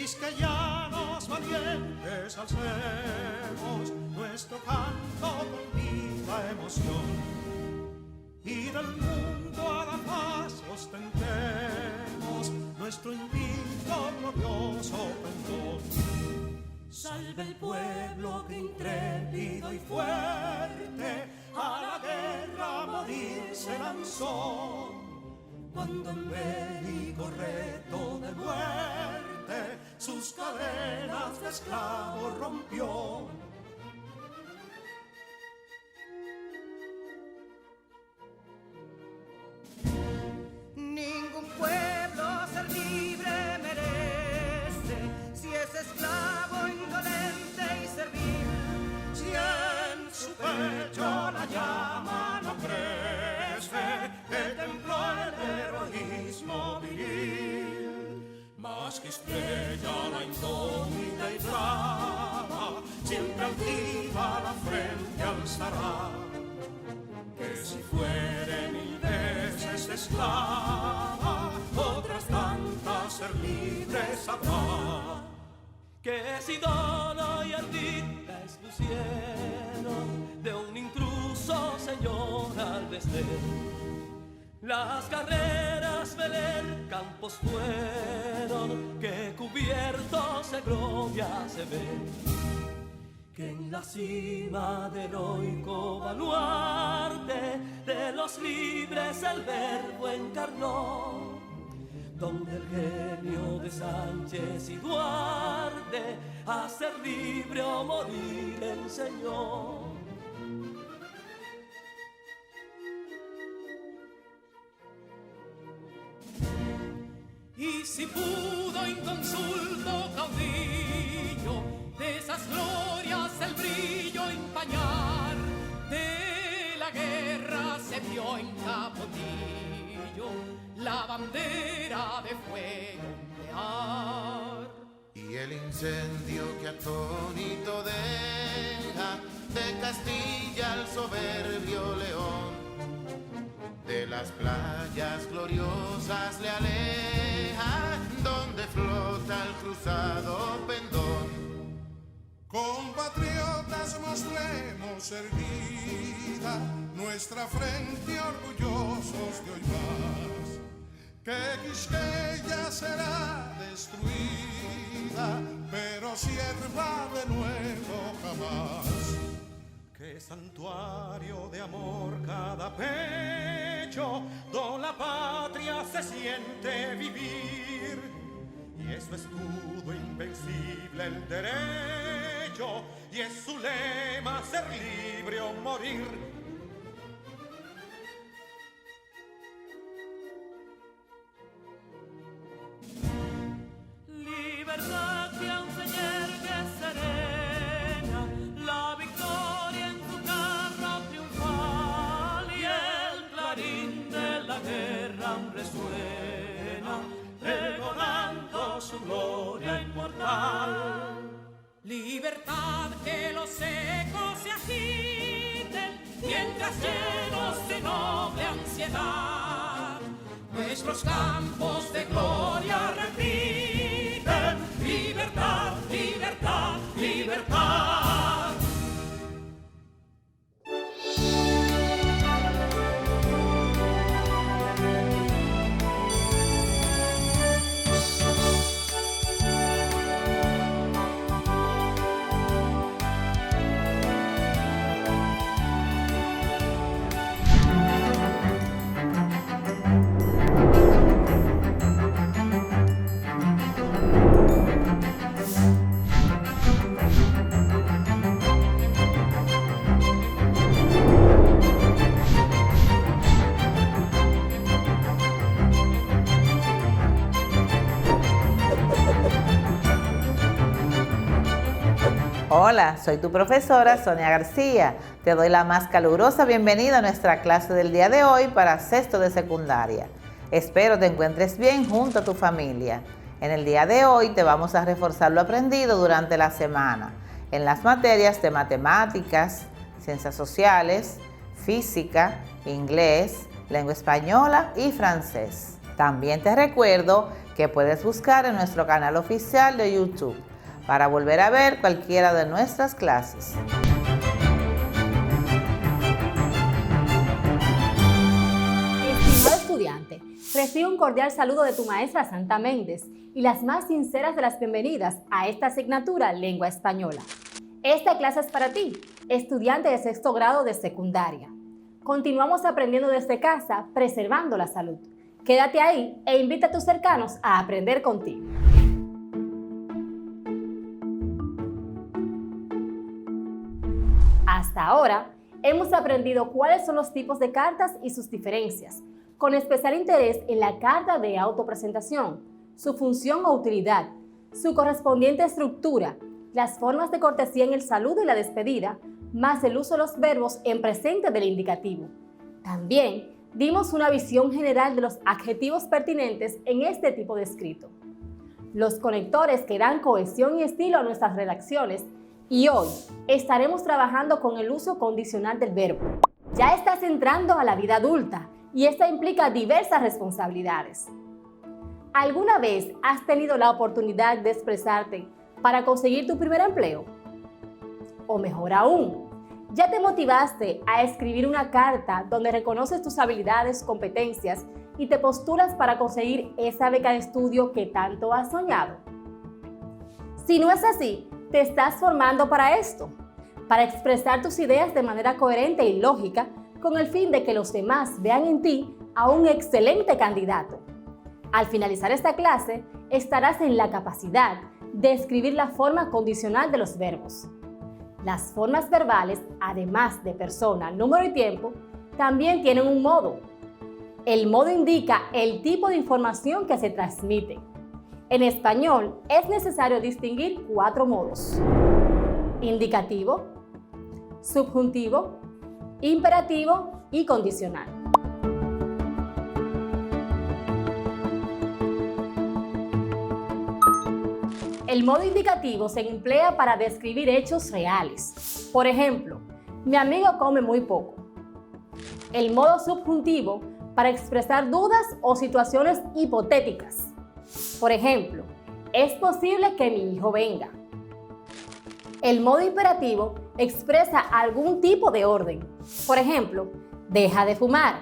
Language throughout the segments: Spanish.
quisqueyanos valientes alcemos nuestro canto con viva emoción, y del mundo a la paz ostentemos nuestro invicto glorioso pendón. Salve el pueblo que intrépido y fuerte a la guerra a morir se lanzó, cuando en bélico reto de muerte sus cadenas de esclavos rompió. Ningún pueblo ser libre merece si es esclavo, indolente y servil. Si en su pecho la llama no crece, que templó el heroísmo viril, más que estrella la indómita y brava, siempre altiva la frente alzará, que si fuere mil veces esclava, otras tantas ser libres habrá. Que si Dono y Ardita expusieron de un intruso señor al desdén, las carreras Belén campos fueron, que cubiertos de gloria se ven, que en la cima del heroico baluarte de los libres el verbo encarnó, donde el genio de Sánchez y Duarte a ser libre o morir enseñó. Y si pudo inconsulto caudillo de esas glorias el brillo empañar, de la guerra se vio en Capotillo la bandera de fuego ondear. Y el incendio que atónito deja de Castilla al soberbio león, de las playas gloriosas le aleja, donde flota el cruzado pendón. Compatriotas, mostremos erguida nuestra frente orgullosos de hoy más, que Quisqueya será destruida, pero sierva de nuevo jamás. Que santuario de amor cada pecho, donde la patria se siente vivir, y es su escudo invencible el derecho, y es su lema ser libre o morir. Libertad que aún se yergue serena, la victoria en su carro triunfal, y el clarín de la guerra aún resuena, pregonando su gloria inmortal. Libertad, que los ecos se agiten mientras llenos de noble ansiedad nuestros campos de gloria repiten: libertad, libertad, libertad. Hola, soy tu profesora Sonia García. Te doy la más calurosa bienvenida a nuestra clase del día de hoy para sexto de secundaria. Espero te encuentres bien junto a tu familia. En el día de hoy te vamos a reforzar lo aprendido durante la semana en las materias de matemáticas, ciencias sociales, física, inglés, lengua española y francés. También te recuerdo que puedes buscar en nuestro canal oficial de YouTube para volver a ver cualquiera de nuestras clases. Estimado estudiante, recibe un cordial saludo de tu maestra Santa Méndez y las más sinceras de las bienvenidas a esta asignatura Lengua Española. Esta clase es para ti, estudiante de sexto grado de secundaria. Continuamos aprendiendo desde casa, preservando la salud. Quédate ahí e invita a tus cercanos a aprender contigo. Hasta ahora, hemos aprendido cuáles son los tipos de cartas y sus diferencias, con especial interés en la carta de autopresentación, su función o utilidad, su correspondiente estructura, las formas de cortesía en el saludo y la despedida, más el uso de los verbos en presente del indicativo. También dimos una visión general de los adjetivos pertinentes en este tipo de escrito, los conectores que dan cohesión y estilo a nuestras redacciones, y hoy estaremos trabajando con el uso condicional del verbo. Ya estás entrando a la vida adulta y esta implica diversas responsabilidades. ¿Alguna vez has tenido la oportunidad de expresarte para conseguir tu primer empleo? O mejor aún, ¿ya te motivaste a escribir una carta donde reconoces tus habilidades, competencias y te postulas para conseguir esa beca de estudio que tanto has soñado? Si no es así, te estás formando para esto, para expresar tus ideas de manera coherente y lógica con el fin de que los demás vean en ti a un excelente candidato. Al finalizar esta clase, estarás en la capacidad de escribir la forma condicional de los verbos. Las formas verbales, además de persona, número y tiempo, también tienen un modo. El modo indica el tipo de información que se transmite. En español es necesario distinguir 4 modos: indicativo, subjuntivo, imperativo y condicional. El modo indicativo se emplea para describir hechos reales. Por ejemplo, mi amigo come muy poco. El modo subjuntivo para expresar dudas o situaciones hipotéticas. Por ejemplo, es posible que mi hijo venga. El modo imperativo expresa algún tipo de orden. Por ejemplo, deja de fumar.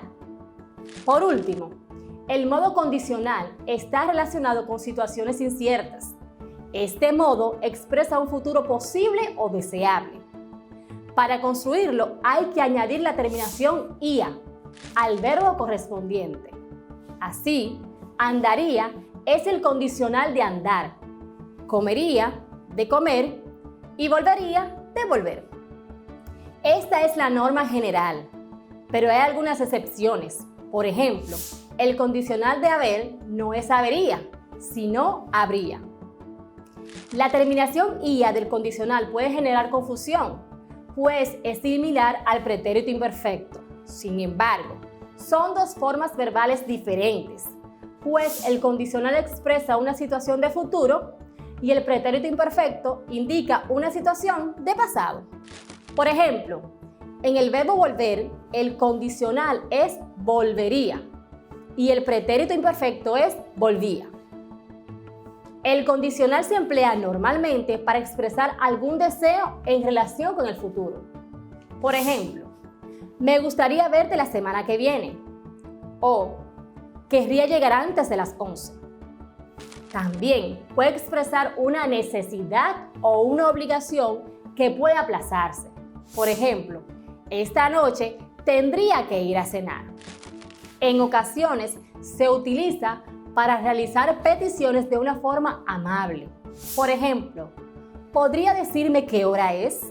Por último, el modo condicional está relacionado con situaciones inciertas. Este modo expresa un futuro posible o deseable. Para construirlo hay que añadir la terminación ia al verbo correspondiente. Así, andaría es el condicional de andar, comería de comer y volvería de volver. Esta es la norma general, pero hay algunas excepciones. Por ejemplo, el condicional de haber no es habería, sino habría. La terminación ia del condicional puede generar confusión, pues es similar al pretérito imperfecto. Sin embargo, son 2 formas verbales diferentes, pues el condicional expresa una situación de futuro y el pretérito imperfecto indica una situación de pasado. Por ejemplo, en el verbo volver, el condicional es volvería y el pretérito imperfecto es volvía. El condicional se emplea normalmente para expresar algún deseo en relación con el futuro. Por ejemplo, me gustaría verte la semana que viene, o querría llegar antes de las 11. También puede expresar una necesidad o una obligación que puede aplazarse. Por ejemplo, esta noche tendría que ir a cenar. En ocasiones se utiliza para realizar peticiones de una forma amable. Por ejemplo, ¿podría decirme qué hora es?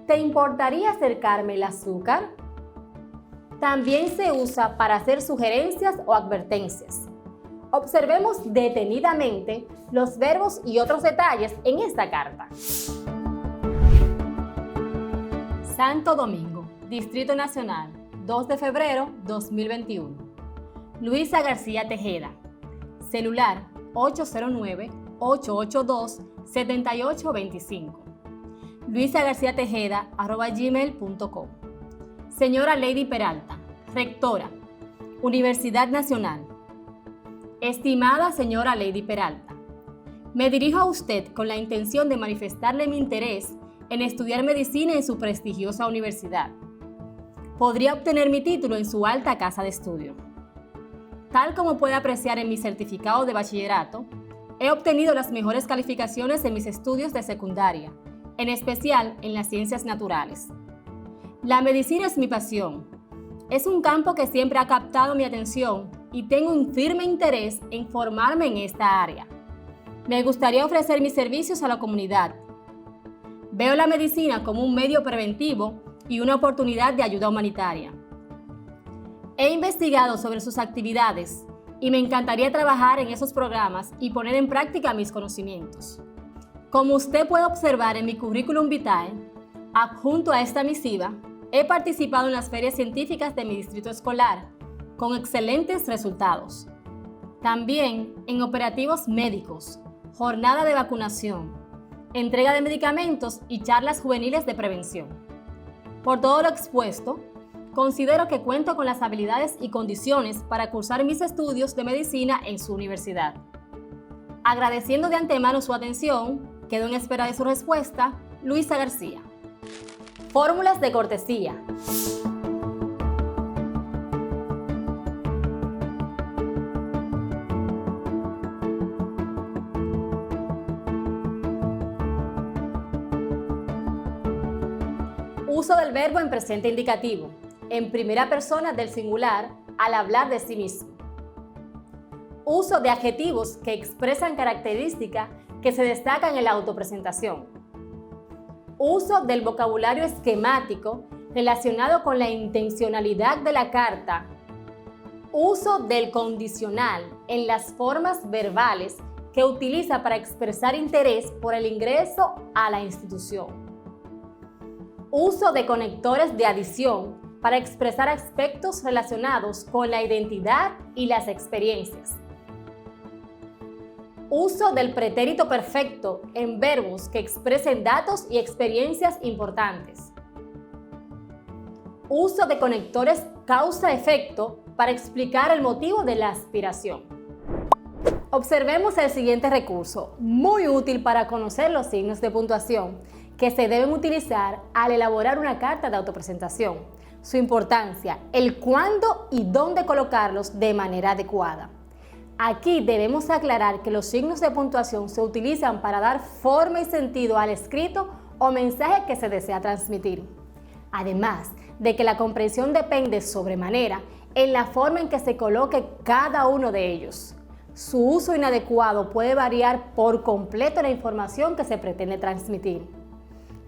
¿Te importaría acercarme el azúcar? También se usa para hacer sugerencias o advertencias. Observemos detenidamente los verbos y otros detalles en esta carta. Santo Domingo, Distrito Nacional, 2 de febrero 2021. Luisa García Tejeda. Celular 809-882-7825. luisagarciatejeda@gmail.com. Señora Lady Peralta, Rectora, Universidad Nacional. Estimada señora Lady Peralta, me dirijo a usted con la intención de manifestarle mi interés en estudiar medicina en su prestigiosa universidad. Podría obtener mi título en su alta casa de estudio. Tal como puede apreciar en mi certificado de bachillerato, he obtenido las mejores calificaciones en mis estudios de secundaria, en especial en las ciencias naturales. La medicina es mi pasión. Es un campo que siempre ha captado mi atención y tengo un firme interés en formarme en esta área. Me gustaría ofrecer mis servicios a la comunidad. Veo la medicina como un medio preventivo y una oportunidad de ayuda humanitaria. He investigado sobre sus actividades y me encantaría trabajar en esos programas y poner en práctica mis conocimientos. Como usted puede observar en mi currículum vitae, adjunto a esta misiva, he participado en las ferias científicas de mi distrito escolar, con excelentes resultados. También en operativos médicos, jornada de vacunación, entrega de medicamentos y charlas juveniles de prevención. Por todo lo expuesto, considero que cuento con las habilidades y condiciones para cursar mis estudios de medicina en su universidad. Agradeciendo de antemano su atención, quedo en espera de su respuesta, Luisa García. Fórmulas de cortesía. Uso del verbo en presente indicativo, en primera persona del singular, al hablar de sí mismo. Uso de adjetivos que expresan características que se destacan en la autopresentación. Uso del vocabulario esquemático relacionado con la intencionalidad de la carta. Uso del condicional en las formas verbales que utiliza para expresar interés por el ingreso a la institución. Uso de conectores de adición para expresar aspectos relacionados con la identidad y las experiencias. Uso del pretérito perfecto en verbos que expresen datos y experiencias importantes. Uso de conectores causa-efecto para explicar el motivo de la aspiración. Observemos el siguiente recurso, muy útil para conocer los signos de puntuación que se deben utilizar al elaborar una carta de autopresentación, su importancia, el cuándo y dónde colocarlos de manera adecuada. Aquí debemos aclarar que los signos de puntuación se utilizan para dar forma y sentido al escrito o mensaje que se desea transmitir. Además de que la comprensión depende sobremanera en la forma en que se coloque cada uno de ellos. Su uso inadecuado puede variar por completo la información que se pretende transmitir.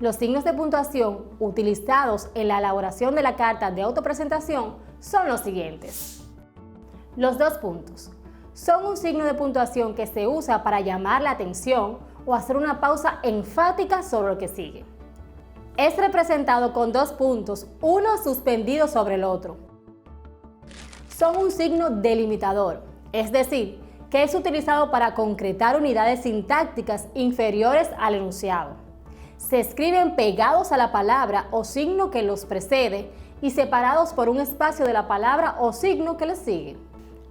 Los signos de puntuación utilizados en la elaboración de la carta de autopresentación son los siguientes. Los 2 puntos. Son un signo de puntuación que se usa para llamar la atención o hacer una pausa enfática sobre lo que sigue. Es representado con 2 puntos, uno suspendido sobre el otro. Son un signo delimitador, es decir, que es utilizado para concretar unidades sintácticas inferiores al enunciado. Se escriben pegados a la palabra o signo que los precede y separados por un espacio de la palabra o signo que les sigue.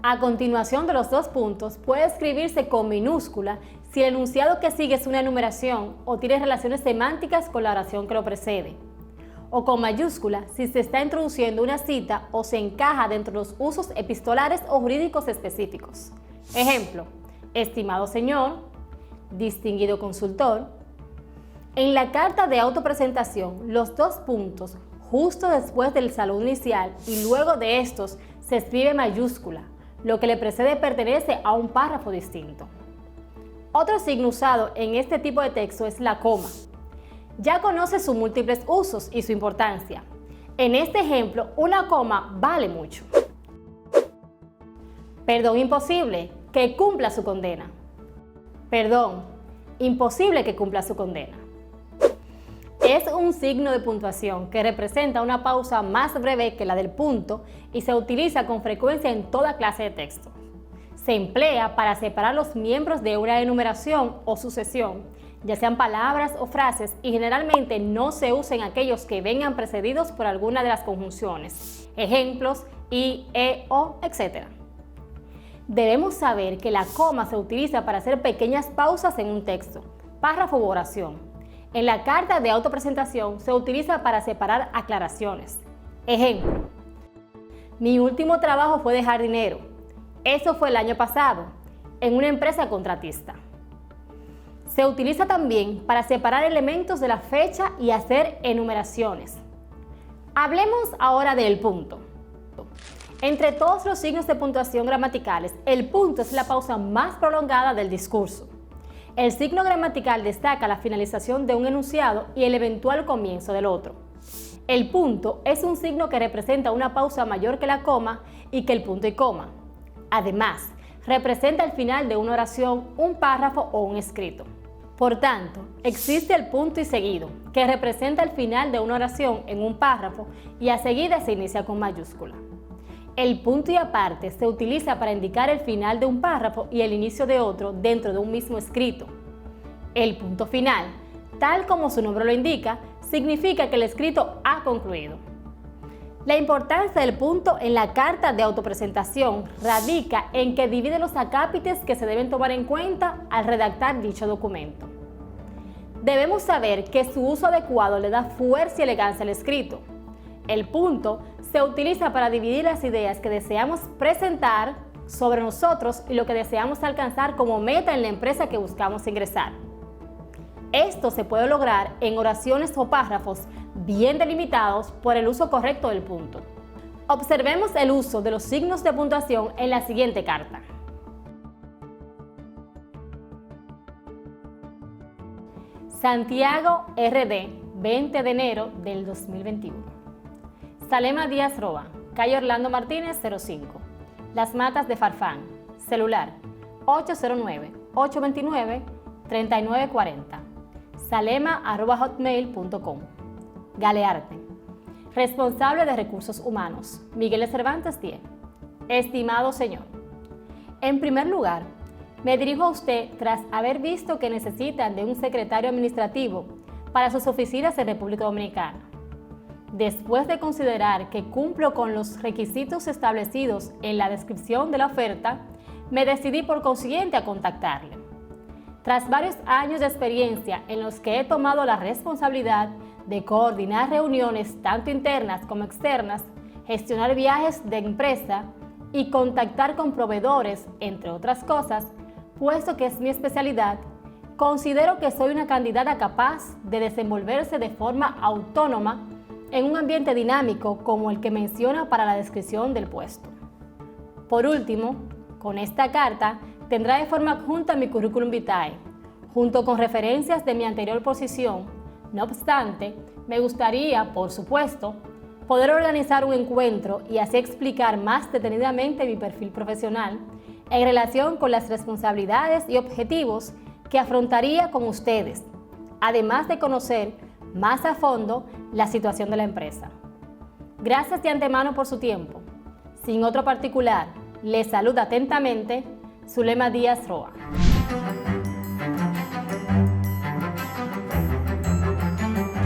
A continuación de los 2 puntos puede escribirse con minúscula si el enunciado que sigue es una enumeración o tiene relaciones semánticas con la oración que lo precede, o con mayúscula si se está introduciendo una cita o se encaja dentro de los usos epistolares o jurídicos específicos. Ejemplo, estimado señor, distinguido consultor. En la carta de autopresentación, los 2 puntos justo después del saludo inicial y luego de estos se escribe mayúscula. Lo que le precede pertenece a un párrafo distinto. Otro signo usado en este tipo de texto es la coma. Ya conoce sus múltiples usos y su importancia. En este ejemplo, una coma vale mucho. Perdón imposible, que cumpla su condena. Perdón, imposible que cumpla su condena. Es un signo de puntuación que representa una pausa más breve que la del punto y se utiliza con frecuencia en toda clase de texto. Se emplea para separar los miembros de una enumeración o sucesión, ya sean palabras o frases, y generalmente no se usan aquellos que vengan precedidos por alguna de las conjunciones, ejemplos, y, o, etc. Debemos saber que la coma se utiliza para hacer pequeñas pausas en un texto, párrafo u oración. En la carta de autopresentación se utiliza para separar aclaraciones. Ejemplo: mi último trabajo fue de jardinero. Eso fue el año pasado, en una empresa contratista. Se utiliza también para separar elementos de la fecha y hacer enumeraciones. Hablemos ahora del punto. Entre todos los signos de puntuación gramaticales, el punto es la pausa más prolongada del discurso. El signo gramatical destaca la finalización de un enunciado y el eventual comienzo del otro. El punto es un signo que representa una pausa mayor que la coma y que el punto y coma. Además, representa el final de una oración, un párrafo o un escrito. Por tanto, existe el punto y seguido, que representa el final de una oración en un párrafo y a seguida se inicia con mayúscula. El punto y aparte se utiliza para indicar el final de un párrafo y el inicio de otro dentro de un mismo escrito. El punto final, tal como su nombre lo indica, significa que el escrito ha concluido. La importancia del punto en la carta de autopresentación radica en que divide los acápites que se deben tomar en cuenta al redactar dicho documento. Debemos saber que su uso adecuado le da fuerza y elegancia al escrito. El punto se utiliza para dividir las ideas que deseamos presentar sobre nosotros y lo que deseamos alcanzar como meta en la empresa que buscamos ingresar. Esto se puede lograr en oraciones o párrafos bien delimitados por el uso correcto del punto. Observemos el uso de los signos de puntuación en la siguiente carta. Santiago RD, 20 de enero del 2021. Salema Díaz Roa, calle Orlando Martínez 05, Las Matas de Farfán, celular 809-829-3940, salema@hotmail.com. Galearte, responsable de recursos humanos, Miguel de Cervantes 10. Estimado señor, en primer lugar, me dirijo a usted tras haber visto que necesitan de un secretario administrativo para sus oficinas en República Dominicana. Después de considerar que cumplo con los requisitos establecidos en la descripción de la oferta, me decidí por consiguiente a contactarle. Tras varios años de experiencia en los que he tomado la responsabilidad de coordinar reuniones tanto internas como externas, gestionar viajes de empresa y contactar con proveedores, entre otras cosas, puesto que es mi especialidad, considero que soy una candidata capaz de desenvolverse de forma autónoma en un ambiente dinámico como el que menciona para la descripción del puesto. Por último, con esta carta tendrá de forma adjunta mi currículum vitae, junto con referencias de mi anterior posición. No obstante, me gustaría, por supuesto, poder organizar un encuentro y así explicar más detenidamente mi perfil profesional en relación con las responsabilidades y objetivos que afrontaría con ustedes, además de conocer más a fondo la situación de la empresa. Gracias de antemano por su tiempo. Sin otro particular, les saluda atentamente Zulema Díaz Roa.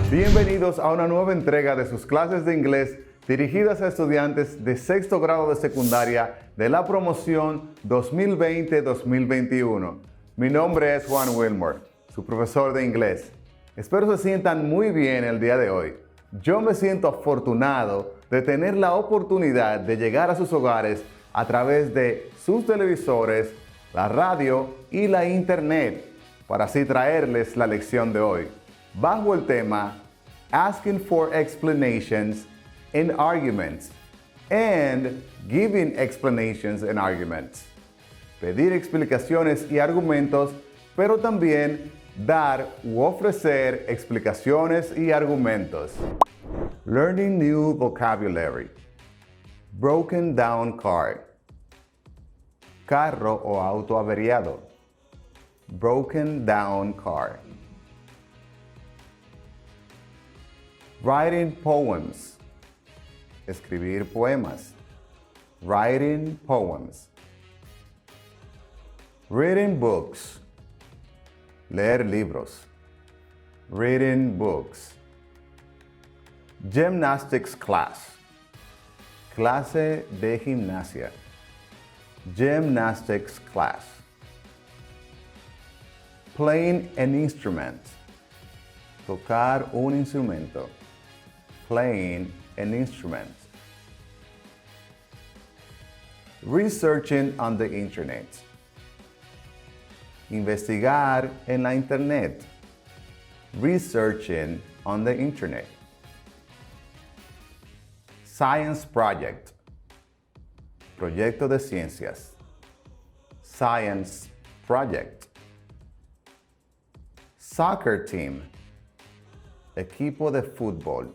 Bienvenidos a una nueva entrega de sus clases de inglés dirigidas a estudiantes de sexto grado de secundaria de la promoción 2020-2021. Mi nombre es Juan Wilmore, su profesor de inglés. Espero se sientan muy bien el día de hoy. Yo me siento afortunado de tener la oportunidad de llegar a sus hogares a través de sus televisores, la radio y la internet, para así traerles la lección de hoy, bajo el tema Asking for Explanations and Arguments and Giving Explanations and Arguments. Pedir explicaciones y argumentos, pero también dar u ofrecer explicaciones y argumentos. Learning new vocabulary. Broken down car. Carro o auto averiado. Broken down car. Writing poems. Escribir poemas. Writing poems. Reading books. Leer libros. Reading books. Gymnastics class. Clase de gimnasia. gymnastics class. Playing an instrument. Tocar un instrumento. Playing an instrument. Researching on the internet. Investigar en la internet. Researching on the internet. Science project. Proyecto de ciencias. Science project. Soccer team. Equipo de fútbol.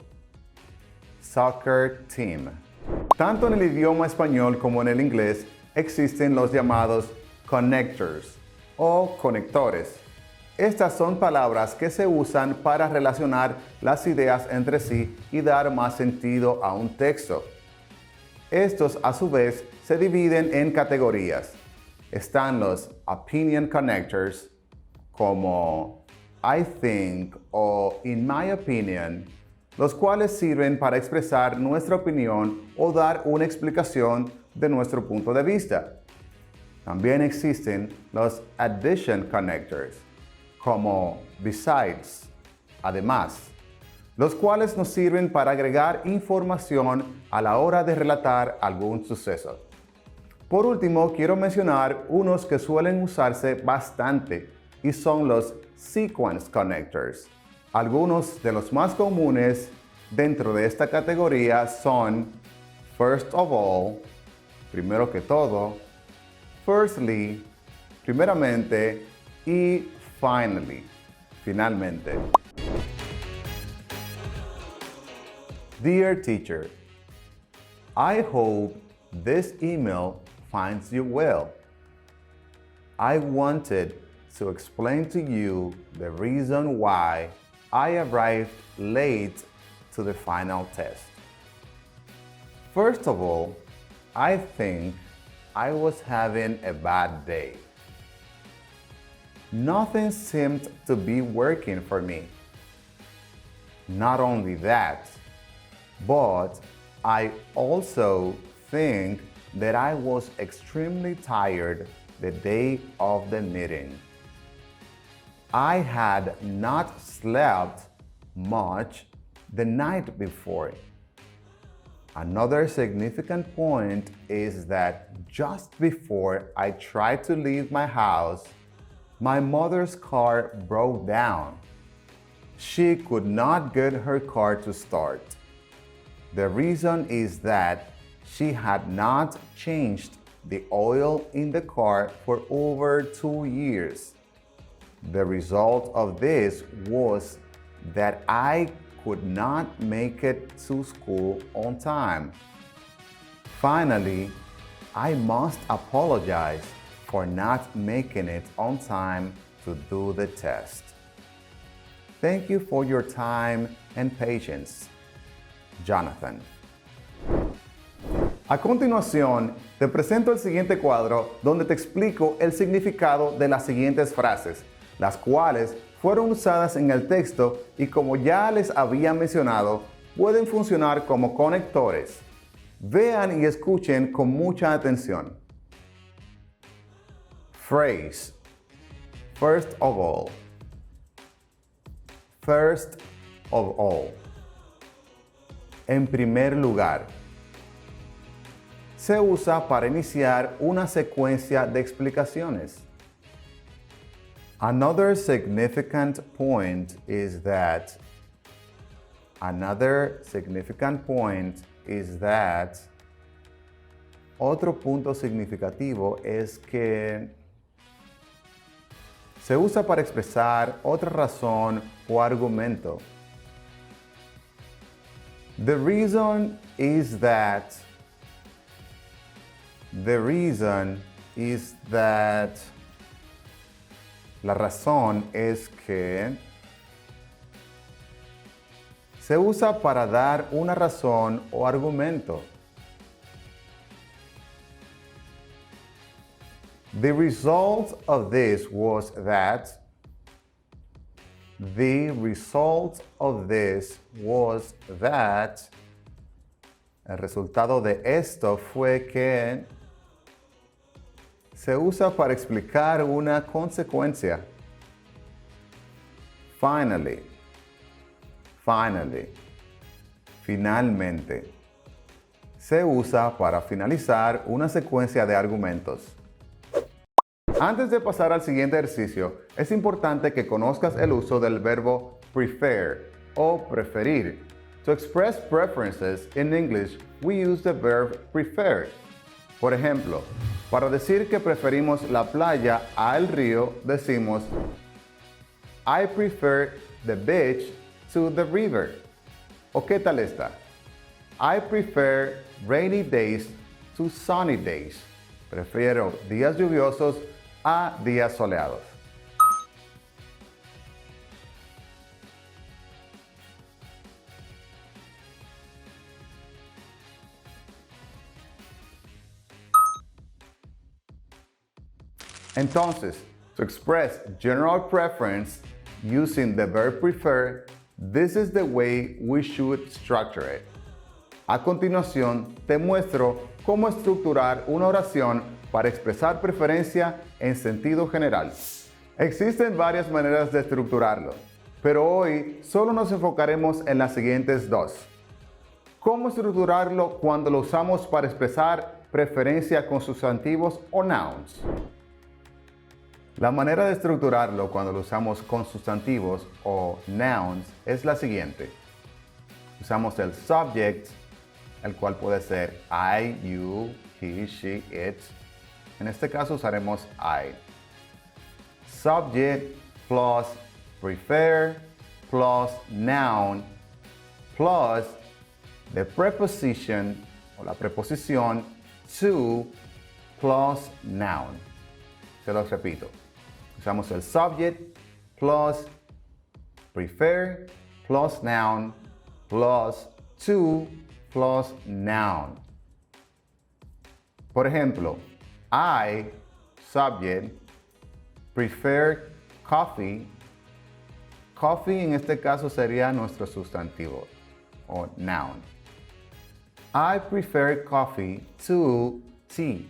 Soccer team. Tanto en el idioma español como en el inglés existen los llamados connectors o conectores. Estas son palabras que se usan para relacionar las ideas entre sí y dar más sentido a un texto. Estos, a su vez, se dividen en categorías. Están los opinion connectors, como I think o in my opinion, los cuales sirven para expresar nuestra opinión o dar una explicación de nuestro punto de vista. También existen los addition connectors, como besides, además, los cuales nos sirven para agregar información a la hora de relatar algún suceso. Por último, quiero mencionar unos que suelen usarse bastante y son los sequence connectors. Algunos de los más comunes dentro de esta categoría son first of all, primero que todo, firstly, primeramente, y finally, finalmente. Dear teacher, I hope this email finds you well. I wanted to explain to you the reason why I arrived late to the final test. First of all, I think I was having a bad day. Nothing seemed to be working for me. Not only that, but I also think that I was extremely tired the day of the meeting. I had not slept much the night before. Another significant point is that just before I tried to leave my house, my mother's car broke down. She could not get her car to start. The reason is that she had not changed the oil in the car for over 2 years. The result of this was that I could not make it to school on time. Finally, I must apologize for not making it on time to do the test. Thank you for your time and patience. Jonathan. A continuación, te presento el siguiente cuadro donde te explico el significado de las siguientes frases, las cuales fueron usadas en el texto y, como ya les había mencionado, pueden funcionar como conectores. Vean y escuchen con mucha atención. Phrase. First of all. First of all. En primer lugar. Se usa para iniciar una secuencia de explicaciones. Another significant point is that otro punto significativo es que se usa para expresar otra razón o argumento. The reason is that la razón es que se usa para dar una razón o argumento. The result of this was that. The result of this was that. El resultado de esto fue que. se usa para explicar una consecuencia. Finally. Finally. Finalmente. Se usa para finalizar una secuencia de argumentos. Antes de pasar al siguiente ejercicio, es importante que conozcas el uso del verbo prefer o preferir. To express preferences in English, we use the verb prefer. Por ejemplo, para decir que preferimos la playa al río, decimos I prefer the beach to the river. ¿O qué tal esta? I prefer rainy days to sunny days. Prefiero días lluviosos a días soleados. Entonces, to express general preference using the verb prefer, this is the way we should structure it. A continuación, te muestro cómo estructurar una oración para expresar preferencia en sentido general. Existen varias maneras de estructurarlo, pero hoy solo nos enfocaremos en las siguientes dos. ¿Cómo estructurarlo cuando lo usamos para expresar preferencia con sustantivos o nouns? La manera de estructurarlo cuando lo usamos con sustantivos o nouns es la siguiente. Usamos el subject, el cual puede ser I, you, he, she, it. En este caso usaremos I. Subject plus prefer plus noun plus the preposition o la preposición to plus noun. Se los repito. Usamos el subject plus prefer plus noun plus to plus noun. Por ejemplo, I, subject, prefer coffee. Coffee en este caso sería nuestro sustantivo o noun. I prefer coffee to tea.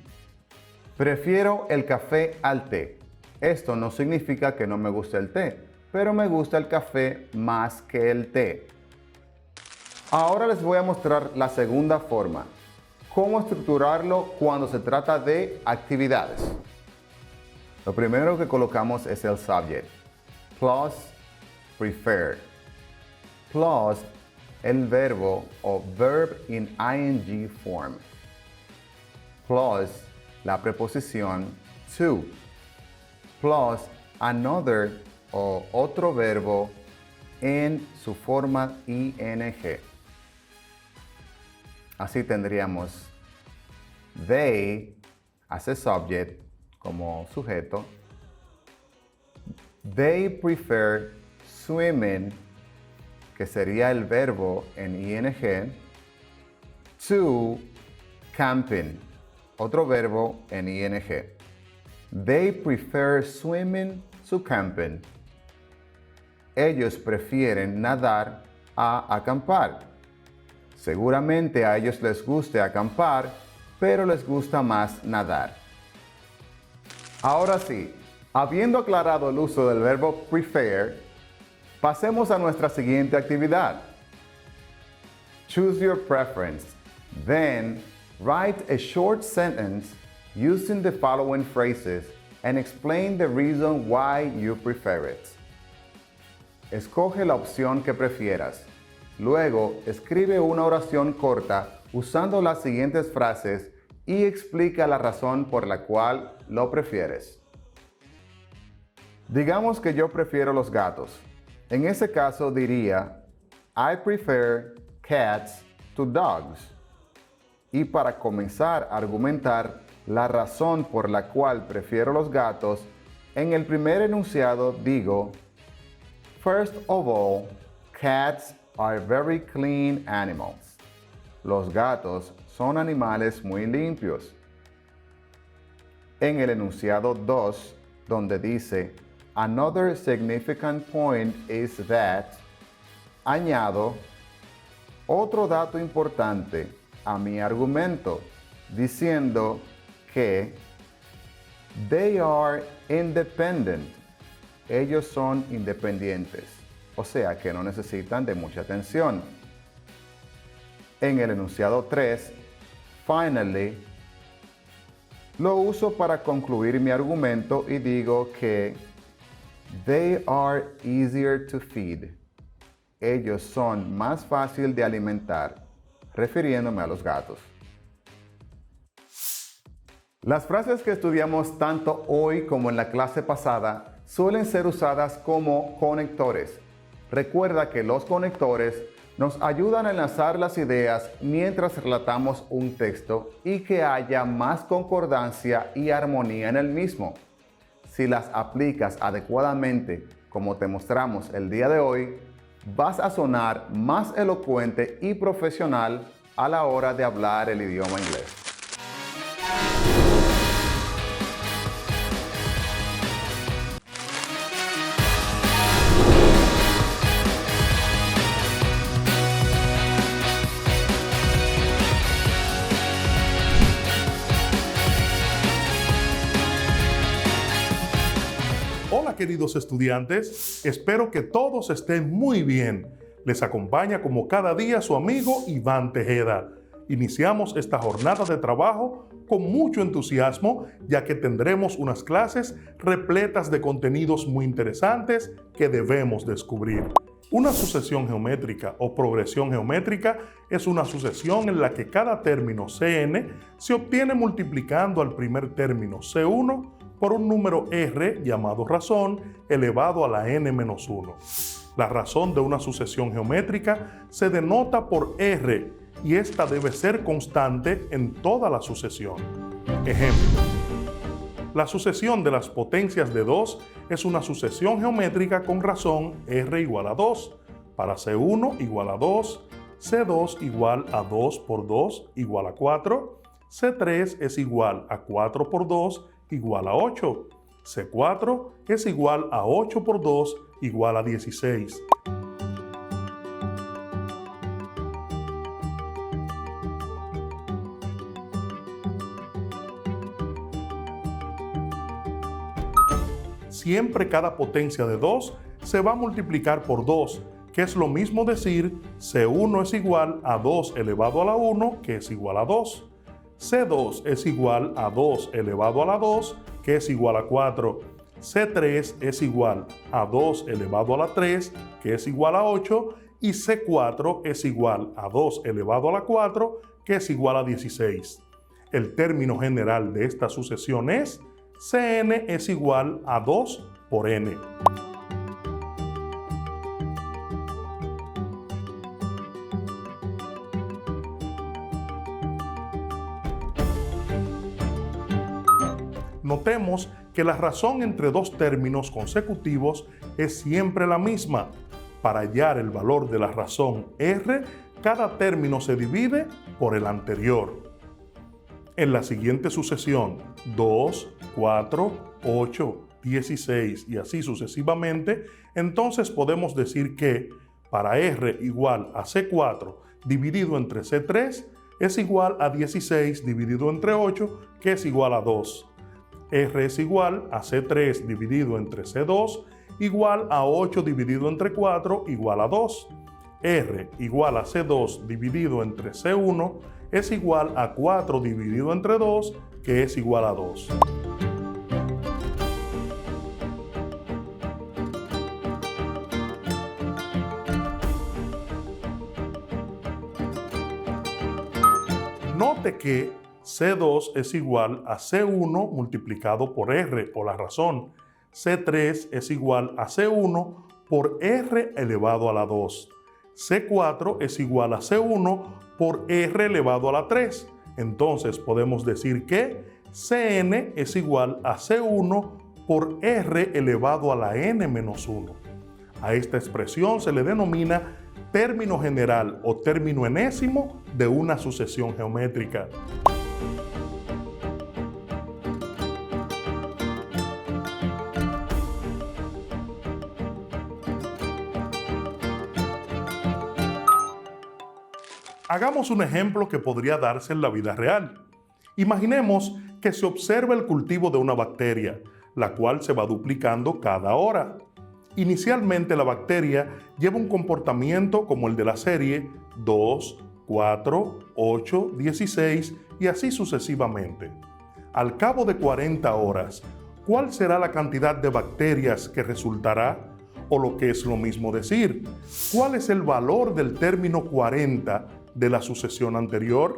Prefiero el café al té. Esto no significa que no me guste el té, pero me gusta el café más que el té. Ahora les voy a mostrar la segunda forma. Cómo estructurarlo cuando se trata de actividades. Lo primero que colocamos es el subject. Plus prefer. Plus el verbo o verb in ing form. Plus la preposición to. Plus another o otro verbo en su forma ing. Así tendríamos they as a subject como sujeto. They prefer swimming, que sería el verbo en ing, to camping, otro verbo en ing. They prefer swimming to camping. Ellos prefieren nadar a acampar. Seguramente a ellos les guste acampar, pero les gusta más nadar. Ahora sí, habiendo aclarado el uso del verbo prefer, pasemos a nuestra siguiente actividad. Choose your preference. Then, write a short sentence using the following phrases and explain the reason why you prefer it. Escoge la opción que prefieras. Luego, escribe una oración corta usando las siguientes frases y explica la razón por la cual lo prefieres. Digamos que yo prefiero los gatos. En ese caso diría, I prefer cats to dogs. Y para comenzar a argumentar la razón por la cual prefiero los gatos, en el primer enunciado digo, First of all, cats are very clean animals. Los gatos son animales muy limpios. En el enunciado 2, donde dice, Another significant point is that, añado, otro dato importante a mi argumento, diciendo que They are independent. Ellos son independientes, o sea que no necesitan de mucha atención. En el enunciado 3, finally, lo uso para concluir mi argumento y digo que they are easier to feed. Ellos son más fácil de alimentar, refiriéndome a los gatos. Las frases que estudiamos tanto hoy como en la clase pasada suelen ser usadas como conectores. Recuerda que los conectores nos ayudan a enlazar las ideas mientras relatamos un texto y que haya más concordancia y armonía en el mismo. Si las aplicas adecuadamente, como te mostramos el día de hoy, vas a sonar más elocuente y profesional a la hora de hablar el idioma inglés. Hola queridos estudiantes, espero que todos estén muy bien. Les acompaña como cada día su amigo Iván Tejeda. Iniciamos esta jornada de trabajo con mucho entusiasmo, ya que tendremos unas clases repletas de contenidos muy interesantes que debemos descubrir. Una sucesión geométrica o progresión geométrica es una sucesión en la que cada término Cn se obtiene multiplicando al primer término C1 por un número r llamado razón elevado a la n-1. La razón de una sucesión geométrica se denota por r y esta debe ser constante en toda la sucesión. Ejemplo: la sucesión de las potencias de 2 es una sucesión geométrica con razón r igual a 2. Para C1 igual a 2, C2 igual a 2 por 2 igual a 4, C3 es igual a 4 por 2 igual a 8, C4 es igual a 8 por 2 igual a 16. Siempre cada potencia de 2 se va a multiplicar por 2, que es lo mismo decir C1 es igual a 2 elevado a la 1, que es igual a 2. C2 es igual a 2 elevado a la 2, que es igual a 4. C3 es igual a 2 elevado a la 3, que es igual a 8. Y C4 es igual a 2 elevado a la 4, que es igual a 16. El término general de esta sucesión es Cn es igual a 2 por n. Notemos que la razón entre dos términos consecutivos es siempre la misma. Para hallar el valor de la razón r, cada término se divide por el anterior. En la siguiente sucesión, 2, 4, 8, 16 y así sucesivamente, entonces podemos decir que para r igual a C4 dividido entre C3 es igual a 16 dividido entre 8, que es igual a 2. R es igual a C3 dividido entre C2 igual a 8 dividido entre 4 igual a 2. R igual a C2 dividido entre C1 es igual a 4 dividido entre 2, que es igual a 2. Note que C2 es igual a C1 multiplicado por R o la razón. C3 es igual a C1 por R elevado a la 2. C4 es igual a C1 por R elevado a la 3. Entonces podemos decir que Cn es igual a C1 por R elevado a la n-1. A esta expresión se le denomina término general o término enésimo de una sucesión geométrica. Hagamos un ejemplo que podría darse en la vida real. Imaginemos que se observa el cultivo de una bacteria, la cual se va duplicando cada hora. Inicialmente la bacteria lleva un comportamiento como el de la serie 2, 4, 8, 16 y así sucesivamente. Al cabo de 40 horas, ¿cuál será la cantidad de bacterias que resultará? O lo que es lo mismo decir, ¿cuál es el valor del término 40 de la sucesión anterior?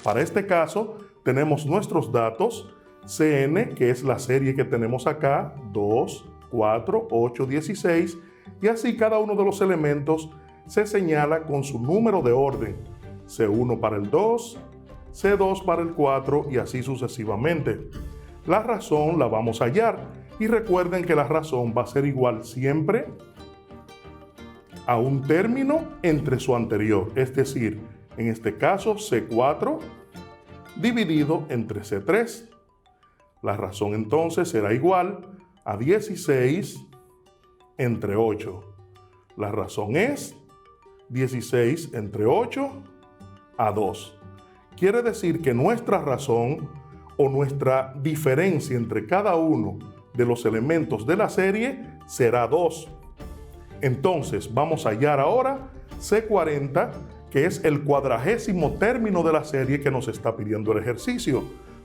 Para este caso, tenemos nuestros datos, CN, que es la serie que tenemos acá, 2, 4, 8, 16, y así cada uno de los elementos se señala con su número de orden, C1 para el 2, C2 para el 4 y así sucesivamente. La razón la vamos a hallar. Y recuerden que la razón va a ser igual siempre a un término entre su anterior, es decir, en este caso C4 dividido entre C3. La razón entonces será igual a 16 entre 8. La razón es 16 entre 8 a 2. Quiere decir que nuestra razón o nuestra diferencia entre cada uno de los elementos de la serie será 2. Entonces vamos a hallar ahora C40, que es el 40º término de la serie que nos está pidiendo el ejercicio.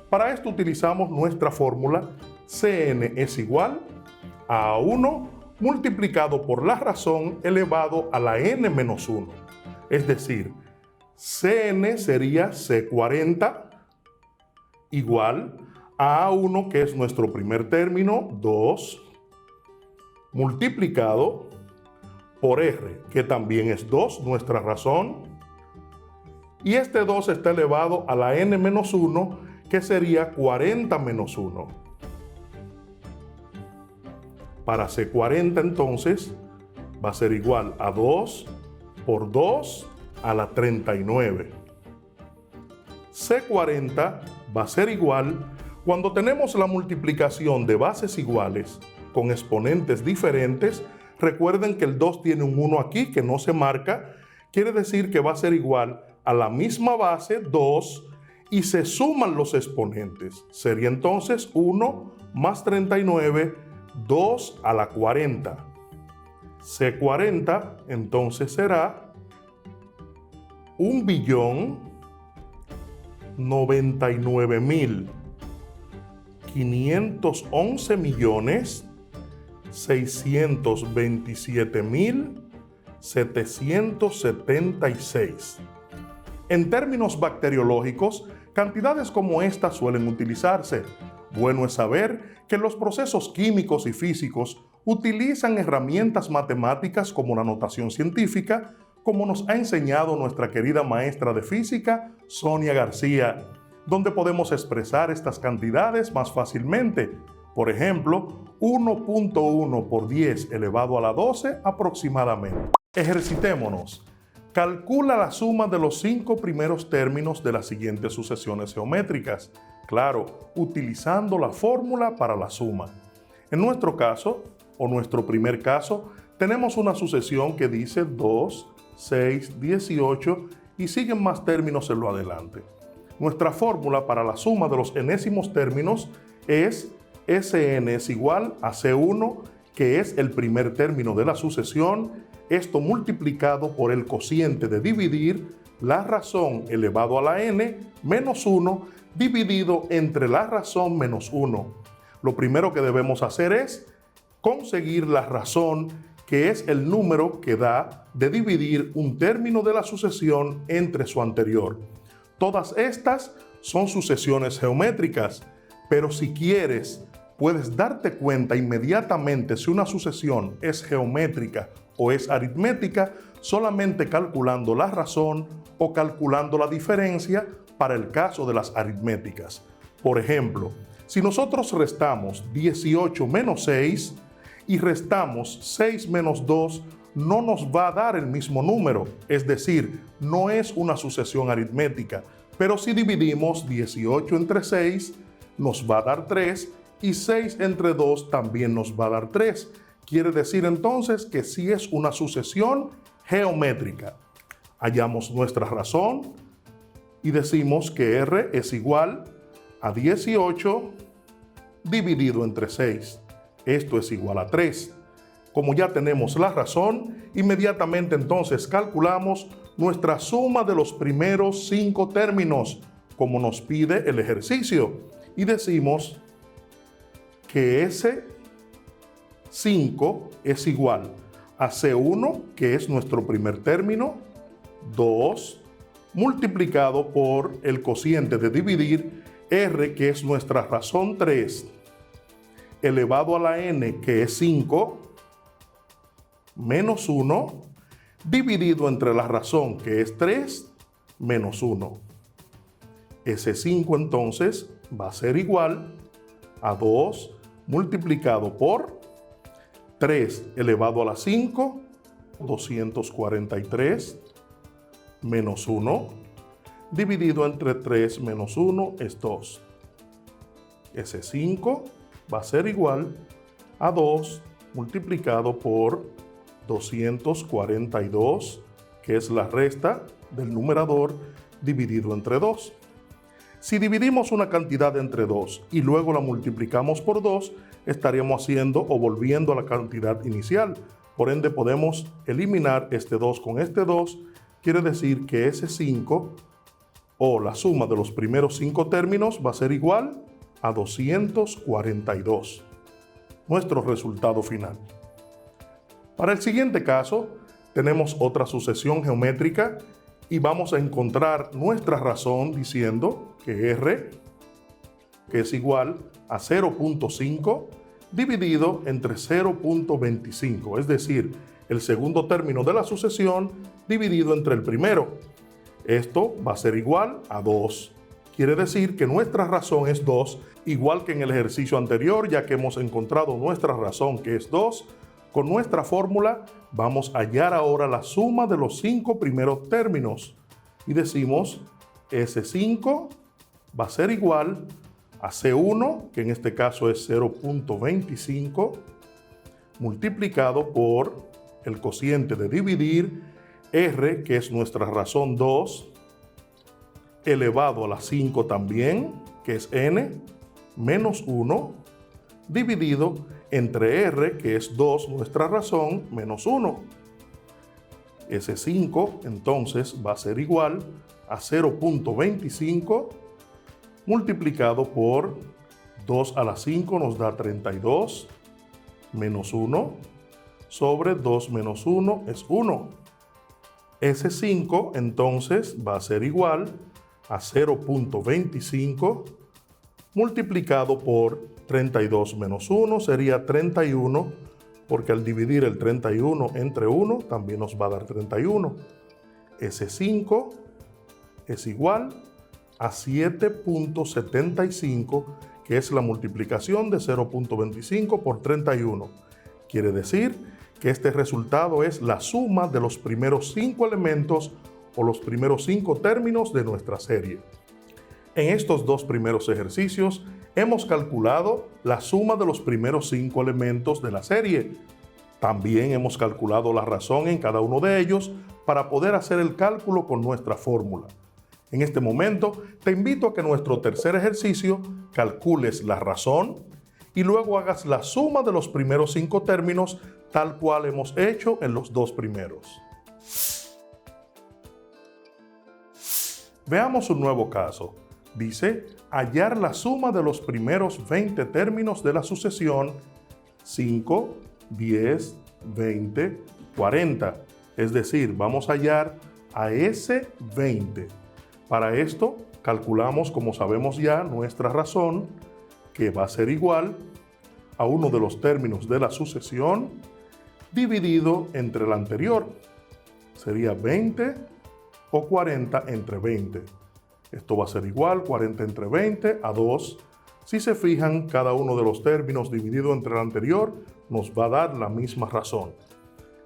Para esto utilizamos nuestra fórmula Cn es igual a 1 multiplicado por la razón elevado a la n menos 1. Es decir, Cn sería C40 igual a A1, que es nuestro primer término, 2, multiplicado por R, que también es 2, nuestra razón. Y este 2 está elevado a la n menos 1, que sería 40 menos 1. Para C40 entonces va a ser igual a 2 por 2 a la 39. C40 va a ser igual cuando tenemos la multiplicación de bases iguales con exponentes diferentes. Recuerden que el 2 tiene un 1 aquí que no se marca, quiere decir que va a ser igual a la misma base 2 y se suman los exponentes. Sería entonces 1 más 39, 2 a la 40. C40 entonces será 199.511.627.776. En términos bacteriológicos, cantidades como esta suelen utilizarse. Bueno es saber que los procesos químicos y físicos utilizan herramientas matemáticas como la notación científica, como nos ha enseñado nuestra querida maestra de física, Sonia García, donde podemos expresar estas cantidades más fácilmente. Por ejemplo, 1.1 por 10 elevado a la 12 aproximadamente. Ejercitémonos. Calcula la suma de los 5 primeros términos de las siguientes sucesiones geométricas. Claro, utilizando la fórmula para la suma. En nuestro caso, o nuestro primer caso, tenemos una sucesión que dice 2, 6, 18 y siguen más términos en lo adelante. Nuestra fórmula para la suma de los enésimos términos es Sn es igual a C1, que es el primer término de la sucesión, esto multiplicado por el cociente de dividir, la razón elevado a la n menos 1 dividido entre la razón menos 1. Lo primero que debemos hacer es conseguir la razón, que es el número que da de dividir un término de la sucesión entre su anterior. Todas estas son sucesiones geométricas, pero si quieres, puedes darte cuenta inmediatamente si una sucesión es geométrica o es aritmética solamente calculando la razón o calculando la diferencia para el caso de las aritméticas. Por ejemplo, si nosotros restamos 18 menos 6 y restamos 6 menos 2, no nos va a dar el mismo número, es decir, no es una sucesión aritmética, pero si dividimos 18 entre 6, nos va a dar 3 y 6 entre 2 también nos va a dar 3. Quiere decir entonces que sí es una sucesión geométrica. Hallamos nuestra razón y decimos que R es igual a 18 dividido entre 6. Esto es igual a 3. Como ya tenemos la razón, inmediatamente entonces calculamos nuestra suma de los primeros 5 términos, como nos pide el ejercicio, y decimos que ese 5 es igual a C1, que es nuestro primer término, 2, multiplicado por el cociente de dividir, R, que es nuestra razón 3, elevado a la n, que es 5, menos 1, dividido entre la razón, que es 3, menos 1. Ese 5 entonces va a ser igual a 2 multiplicado por 3 elevado a la 5, 243, menos 1, dividido entre 3 menos 1 es 2. Ese 5 va a ser igual a 2 multiplicado por 242, que es la resta del numerador dividido entre 2. Si dividimos una cantidad entre 2 y luego la multiplicamos por 2, estaríamos haciendo o volviendo a la cantidad inicial. Por ende, podemos eliminar este 2 con este 2. Quiere decir que ese 5, o la suma de los primeros 5 términos, va a ser igual a 242. Nuestro resultado final. Para el siguiente caso, tenemos otra sucesión geométrica y vamos a encontrar nuestra razón diciendo que R, que es igual a 0.5 dividido entre 0.25, es decir, el segundo término de la sucesión dividido entre el primero. Esto va a ser igual a 2. Quiere decir que nuestra razón es 2, igual que en el ejercicio anterior, ya que hemos encontrado nuestra razón, que es 2. Con nuestra fórmula vamos a hallar ahora la suma de los 5 primeros términos. Y decimos, ese 5 va a ser igual a C1, que en este caso es 0.25, multiplicado por el cociente de dividir, R, que es nuestra razón 2, elevado a la 5 también, que es n, menos 1, dividido entre R, que es 2, nuestra razón, menos 1. Ese 5, entonces, va a ser igual a 0.25 multiplicado por 2 a la 5 nos da 32, menos 1, sobre 2 menos 1 es 1. Ese 5, entonces, va a ser igual a 0.25 multiplicado por 32 menos 1 sería 31, porque al dividir el 31 entre 1 también nos va a dar 31. Ese 5 es igual a 7.75, que es la multiplicación de 0.25 por 31. Quiere decir que este resultado es la suma de los primeros 5 elementos o los primeros 5 términos de nuestra serie. En estos dos primeros ejercicios hemos calculado la suma de los primeros 5 elementos de la serie. También hemos calculado la razón en cada uno de ellos para poder hacer el cálculo con nuestra fórmula. En este momento te invito a que en nuestro tercer ejercicio calcules la razón y luego hagas la suma de los primeros 5 términos tal cual hemos hecho en los dos primeros. Veamos un nuevo caso. Dice, hallar la suma de los primeros 20 términos de la sucesión 5, 10, 20, 40. Es decir, vamos a hallar a ese 20. Para esto, calculamos, como sabemos ya, nuestra razón, que va a ser igual a uno de los términos de la sucesión dividido entre el anterior. Sería 20 o 40 entre 20. Esto va a ser igual, 40 entre 20 a 2. Si se fijan, cada uno de los términos dividido entre el anterior nos va a dar la misma razón.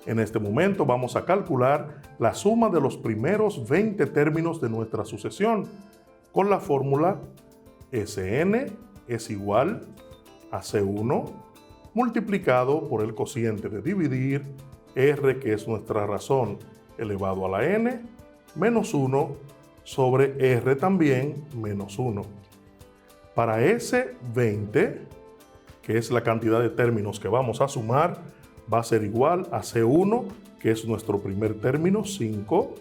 En este momento vamos a calcular la suma de los primeros 20 términos de nuestra sucesión con la fórmula Sn es igual a C1 multiplicado por el cociente de dividir, R, que es nuestra razón, elevado a la n, menos 1 sobre R también menos 1. Para ese 20, que es la cantidad de términos que vamos a sumar, va a ser igual a C1, que es nuestro primer término, 5,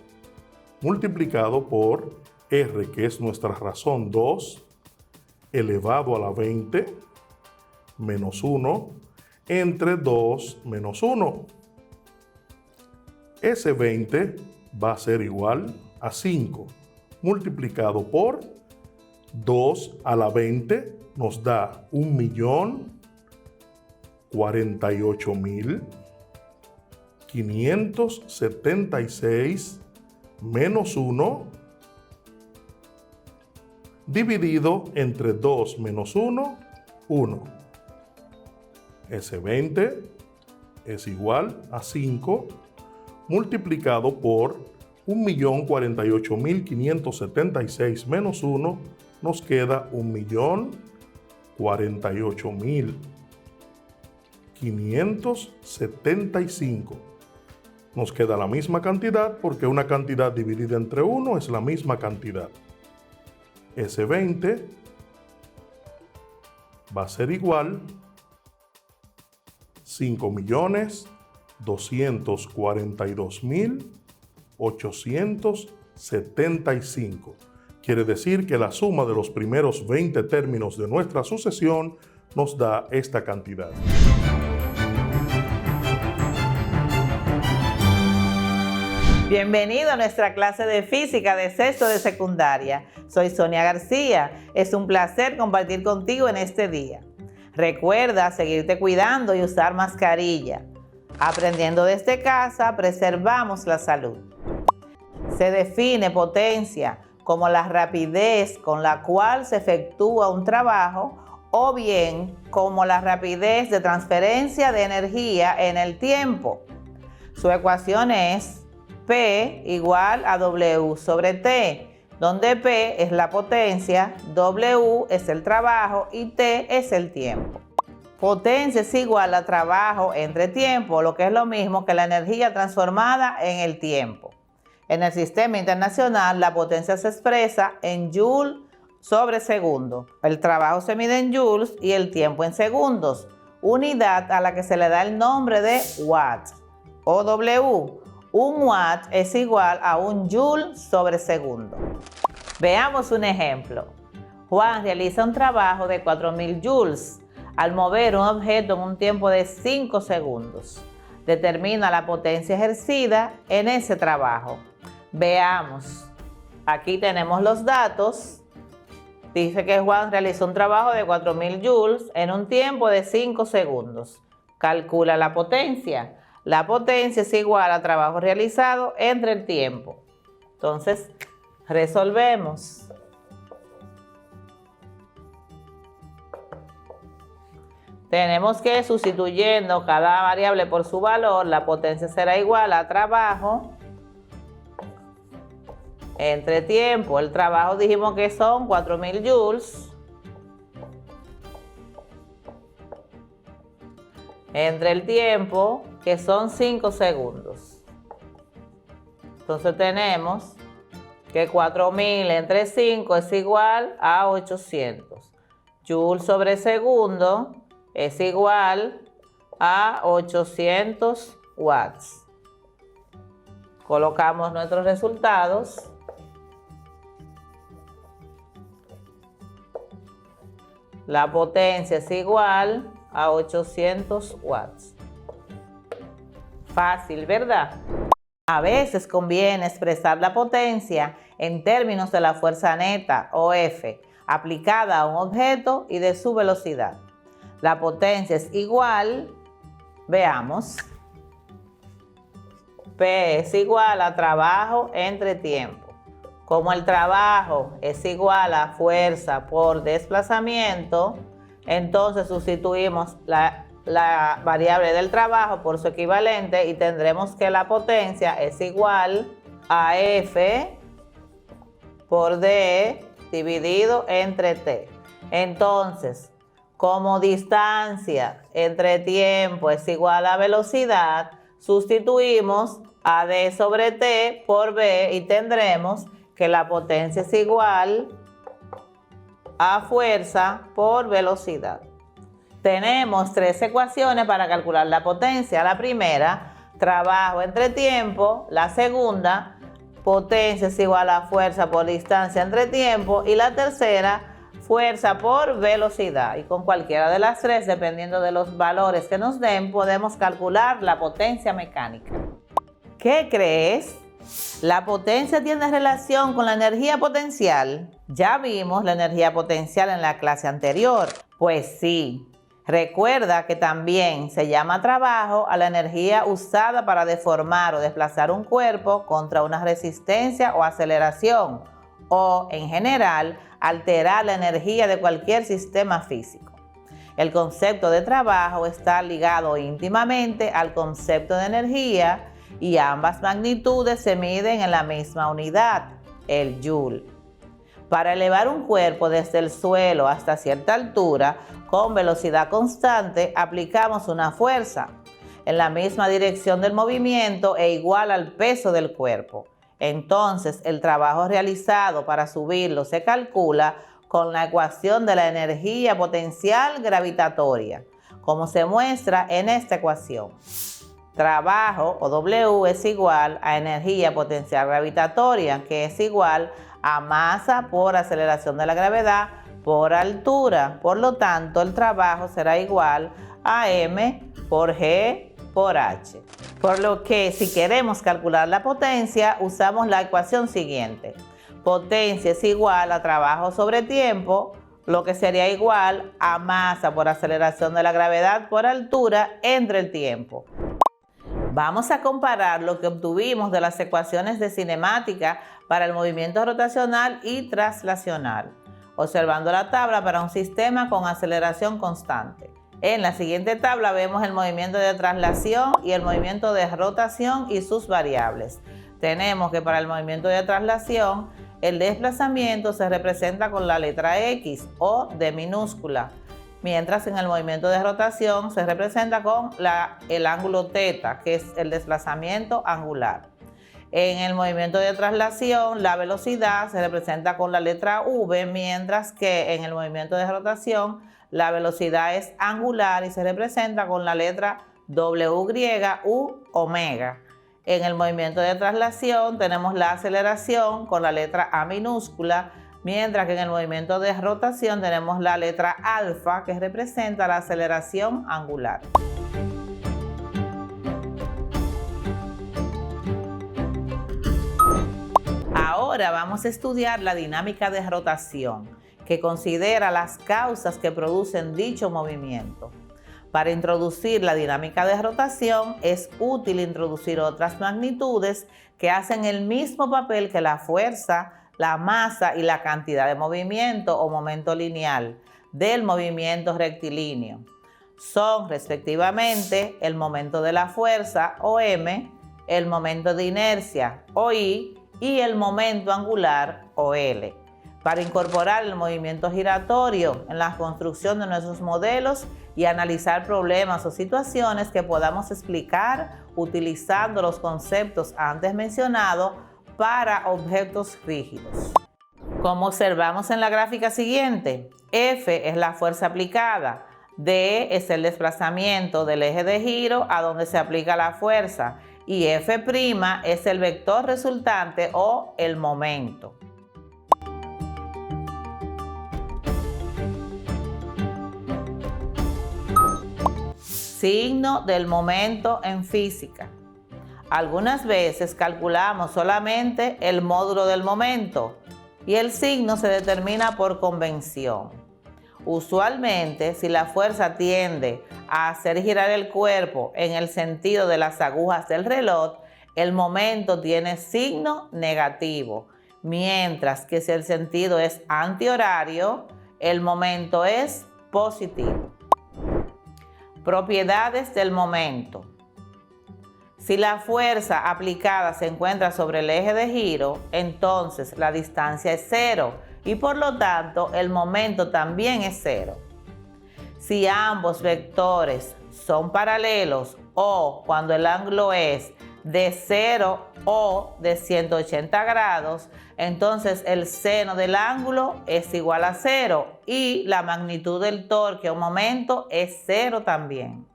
multiplicado por R, que es nuestra razón 2, elevado a la 20, menos 1, entre 2 menos 1. Ese 20 va a ser igual a 5, multiplicado por 2 a la 20, nos da 1.048.576 menos 1, dividido entre 2 menos 1, 1. Ese 20 es igual a 5, multiplicado por 1.048.576 menos 1, nos queda 1.048.575. Nos queda la misma cantidad porque una cantidad dividida entre 1 es la misma cantidad. Ese 20 va a ser igual a 5.242.875. Quiere decir que la suma de los primeros 20 términos de nuestra sucesión nos da esta cantidad. Bienvenido a nuestra clase de física de sexto de secundaria. Soy Sonia García. Es un placer compartir contigo en este día. Recuerda seguirte cuidando y usar mascarilla. Aprendiendo desde casa, preservamos la salud. Se define potencia como la rapidez con la cual se efectúa un trabajo o bien como la rapidez de transferencia de energía en el tiempo. Su ecuación es P igual a W sobre T, donde P es la potencia, W es el trabajo y T es el tiempo. Potencia es igual a trabajo entre tiempo, lo que es lo mismo que la energía transformada en el tiempo. En el sistema internacional, la potencia se expresa en Joule sobre segundo. El trabajo se mide en joules y el tiempo en segundos, unidad a la que se le da el nombre de watt o W. Un watt es igual a un joule sobre segundo. Veamos un ejemplo. Juan realiza un trabajo de 4.000 joules al mover un objeto en un tiempo de 5 segundos. Determina la potencia ejercida en ese trabajo. Veamos. Aquí tenemos los datos. Dice que Juan realizó un trabajo de 4.000 joules en un tiempo de 5 segundos. Calcula la potencia. La potencia es igual a trabajo realizado entre el tiempo. Entonces, resolvemos. Tenemos que, sustituyendo cada variable por su valor, la potencia será igual a trabajo entre tiempo. El trabajo dijimos que son 4.000 joules. Entre el tiempo, que son 5 segundos. Entonces tenemos que 4.000 entre 5 es igual a 800. Joule sobre segundo es igual a 800 watts. Colocamos nuestros resultados. La potencia es igual a 800 watts. Fácil, ¿verdad? A veces conviene expresar la potencia en términos de la fuerza neta, o F, aplicada a un objeto y de su velocidad. La potencia es igual, veamos, P es igual a trabajo entre tiempo. Como el trabajo es igual a fuerza por desplazamiento, entonces sustituimos la variable del trabajo por su equivalente y tendremos que la potencia es igual a F por D dividido entre T. Entonces, como distancia entre tiempo es igual a velocidad, sustituimos a D sobre T por B y tendremos que la potencia es igual a fuerza por velocidad. Tenemos 3 ecuaciones para calcular la potencia. La primera, trabajo entre tiempo. La segunda, potencia es igual a fuerza por distancia entre tiempo. Y la tercera, fuerza por velocidad. Y con cualquiera de las 3, dependiendo de los valores que nos den, podemos calcular la potencia mecánica. ¿Qué crees? ¿La potencia tiene relación con la energía potencial? Ya vimos la energía potencial en la clase anterior. Pues sí. Recuerda que también se llama trabajo a la energía usada para deformar o desplazar un cuerpo contra una resistencia o aceleración, o, en general, alterar la energía de cualquier sistema físico. El concepto de trabajo está ligado íntimamente al concepto de energía y ambas magnitudes se miden en la misma unidad, el joule. Para elevar un cuerpo desde el suelo hasta cierta altura con velocidad constante, aplicamos una fuerza en la misma dirección del movimiento e igual al peso del cuerpo. Entonces, el trabajo realizado para subirlo se calcula con la ecuación de la energía potencial gravitatoria, como se muestra en esta ecuación. Trabajo, o W, es igual a energía potencial gravitatoria, que es igual a masa por aceleración de la gravedad por altura. Por lo tanto, el trabajo será igual a M por G por H. Por lo que, si queremos calcular la potencia, usamos la ecuación siguiente. Potencia es igual a trabajo sobre tiempo, lo que sería igual a masa por aceleración de la gravedad por altura entre el tiempo. Vamos a comparar lo que obtuvimos de las ecuaciones de cinemática para el movimiento rotacional y traslacional, observando la tabla para un sistema con aceleración constante. En la siguiente tabla vemos el movimiento de traslación y el movimiento de rotación y sus variables. Tenemos que para el movimiento de traslación, el desplazamiento se representa con la letra X o D minúscula, mientras en el movimiento de rotación se representa con el ángulo θ, que es el desplazamiento angular. En el movimiento de traslación, la velocidad se representa con la letra V, mientras que en el movimiento de rotación, la velocidad es angular y se representa con la letra W u omega. En el movimiento de traslación tenemos la aceleración con la letra A minúscula, mientras que en el movimiento de rotación tenemos la letra alfa, que representa la aceleración angular. Ahora vamos a estudiar la dinámica de rotación, que considera las causas que producen dicho movimiento. Para introducir la dinámica de rotación es útil introducir otras magnitudes que hacen el mismo papel que la fuerza, la masa y la cantidad de movimiento o momento lineal del movimiento rectilíneo. Son respectivamente el momento de la fuerza o M, el momento de inercia o I y el momento angular o L. Para incorporar el movimiento giratorio en la construcción de nuestros modelos y analizar problemas o situaciones que podamos explicar utilizando los conceptos antes mencionados para objetos rígidos. Como observamos en la gráfica siguiente, F es la fuerza aplicada, D es el desplazamiento del eje de giro a donde se aplica la fuerza y F' es el vector resultante o el momento. Signo del momento en física. Algunas veces calculamos solamente el módulo del momento y el signo se determina por convención. Usualmente, si la fuerza tiende a hacer girar el cuerpo en el sentido de las agujas del reloj, el momento tiene signo negativo, mientras que si el sentido es antihorario, el momento es positivo. Propiedades del momento. Si la fuerza aplicada se encuentra sobre el eje de giro, entonces la distancia es cero y por lo tanto el momento también es cero. Si ambos vectores son paralelos o cuando el ángulo es de 0 o de 180 grados, entonces el seno del ángulo es igual a 0 y la magnitud del torque o momento es 0 también.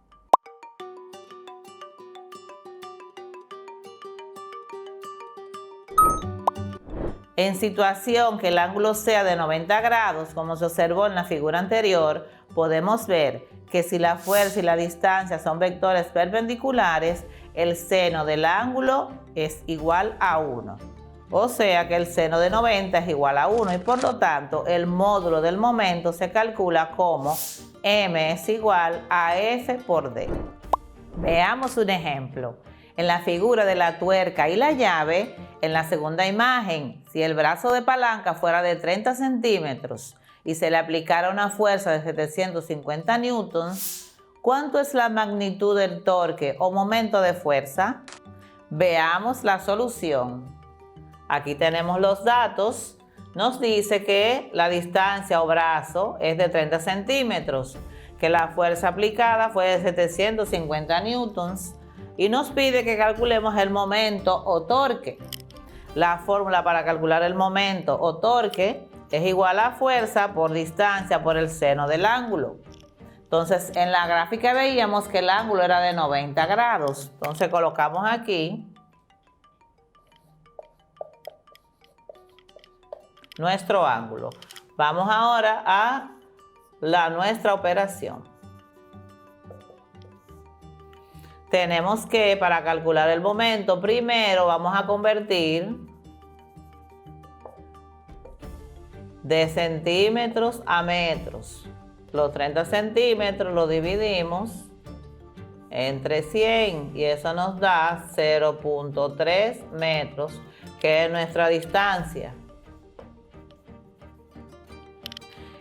En situación que el ángulo sea de 90 grados, como se observó en la figura anterior, podemos ver que si la fuerza y la distancia son vectores perpendiculares, el seno del ángulo es igual a 1. O sea que el seno de 90 es igual a 1 y por lo tanto el módulo del momento se calcula como m es igual a F por D. Veamos un ejemplo. En la figura de la tuerca y la llave, en la segunda imagen, si el brazo de palanca fuera de 30 centímetros y se le aplicara una fuerza de 750 newtons, ¿cuánto es la magnitud del torque o momento de fuerza? Veamos la solución. Aquí tenemos los datos. Nos dice que la distancia o brazo es de 30 centímetros, que la fuerza aplicada fue de 750 newtons, y nos pide que calculemos el momento o torque. La fórmula para calcular el momento o torque es igual a fuerza por distancia por el seno del ángulo. Entonces, en la gráfica veíamos que el ángulo era de 90 grados. Entonces, colocamos aquí nuestro ángulo. Vamos ahora a nuestra operación. Tenemos que, para calcular el momento, primero vamos a convertir de centímetros a metros. Los 30 centímetros los dividimos entre 100 y eso nos da 0.3 metros, que es nuestra distancia.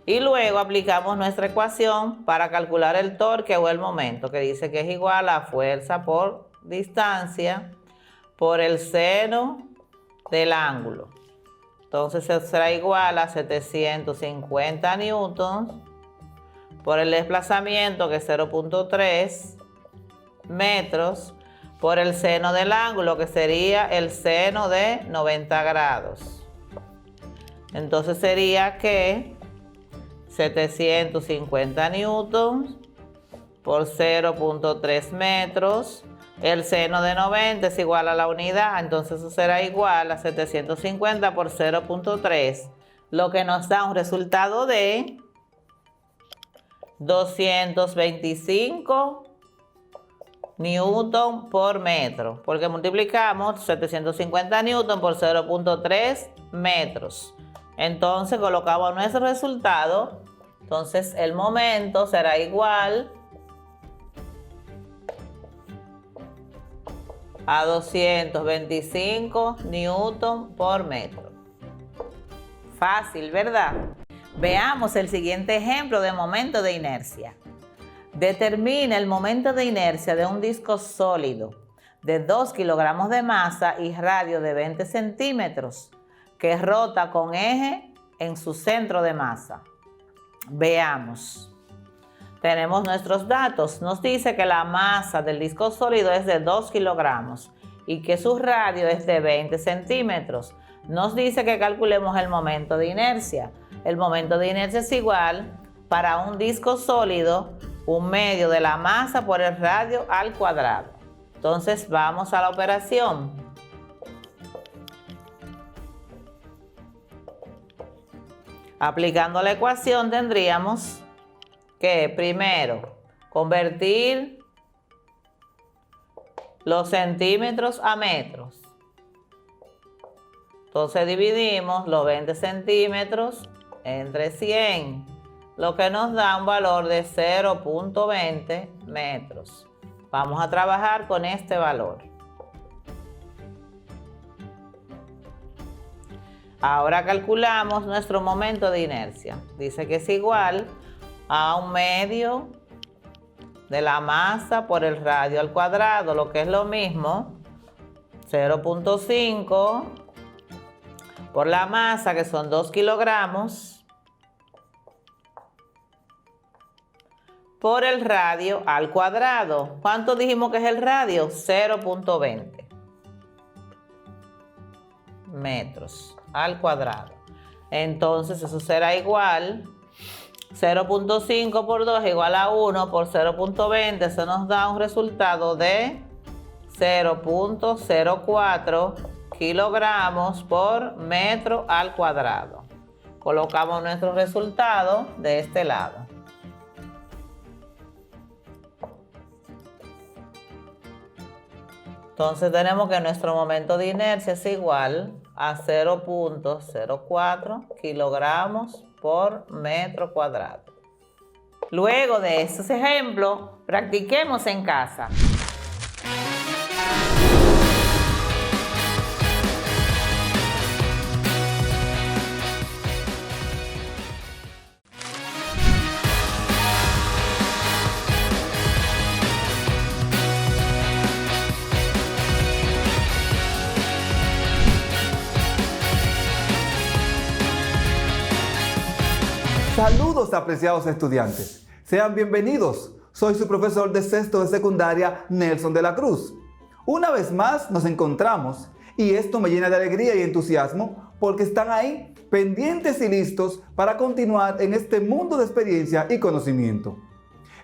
Y luego aplicamos nuestra ecuación para calcular el torque o el momento, que dice que es igual a fuerza por distancia por el seno del ángulo. Entonces será igual a 750 newtons por el desplazamiento, que es 0.3 metros, por el seno del ángulo, que sería el seno de 90 grados. Entonces sería que 750 newtons por 0.3 metros. El seno de 90 es igual a la unidad, entonces eso será igual a 750 por 0.3, lo que nos da un resultado de 225 newton por metro, porque multiplicamos 750 newton por 0.3 metros. Entonces colocamos nuestro resultado. Entonces el momento será igual a 225 newton por metro. Fácil, ¿verdad? Veamos el siguiente ejemplo de momento de inercia. Determina el momento de inercia de un disco sólido de 2 kilogramos de masa y radio de 20 centímetros que rota con eje en su centro de masa. Veamos. Tenemos nuestros datos. Nos dice que la masa del disco sólido es de 2 kilogramos y que su radio es de 20 centímetros. Nos dice que calculemos el momento de inercia. El momento de inercia es igual, para un disco sólido, un medio de la masa por el radio al cuadrado. Entonces vamos a la operación. Aplicando la ecuación tendríamos que primero convertir los centímetros a metros. Entonces dividimos los 20 centímetros entre 100, lo que nos da un valor de 0.20 metros. Vamos a trabajar con este valor. Ahora calculamos nuestro momento de inercia. Dice que es igual a un medio de la masa por el radio al cuadrado, lo que es lo mismo, 0.5 por la masa, que son 2 kilogramos, por el radio al cuadrado. ¿Cuánto dijimos que es el radio? 0.20. metros al cuadrado. Entonces eso será igual, 0.5 por 2 igual a 1 por 0.20, eso nos da un resultado de 0.04 kilogramos por metro al cuadrado. Colocamos nuestro resultado de este lado. Entonces tenemos que nuestro momento de inercia es igual a 0.04 kilogramos por metro cuadrado. Luego de estos ejemplos, practiquemos en casa. Saludos, apreciados estudiantes. Sean bienvenidos. Soy su profesor de sexto de secundaria, Nelson de la Cruz. Una vez más nos encontramos y esto me llena de alegría y entusiasmo porque están ahí, pendientes y listos para continuar en este mundo de experiencia y conocimiento.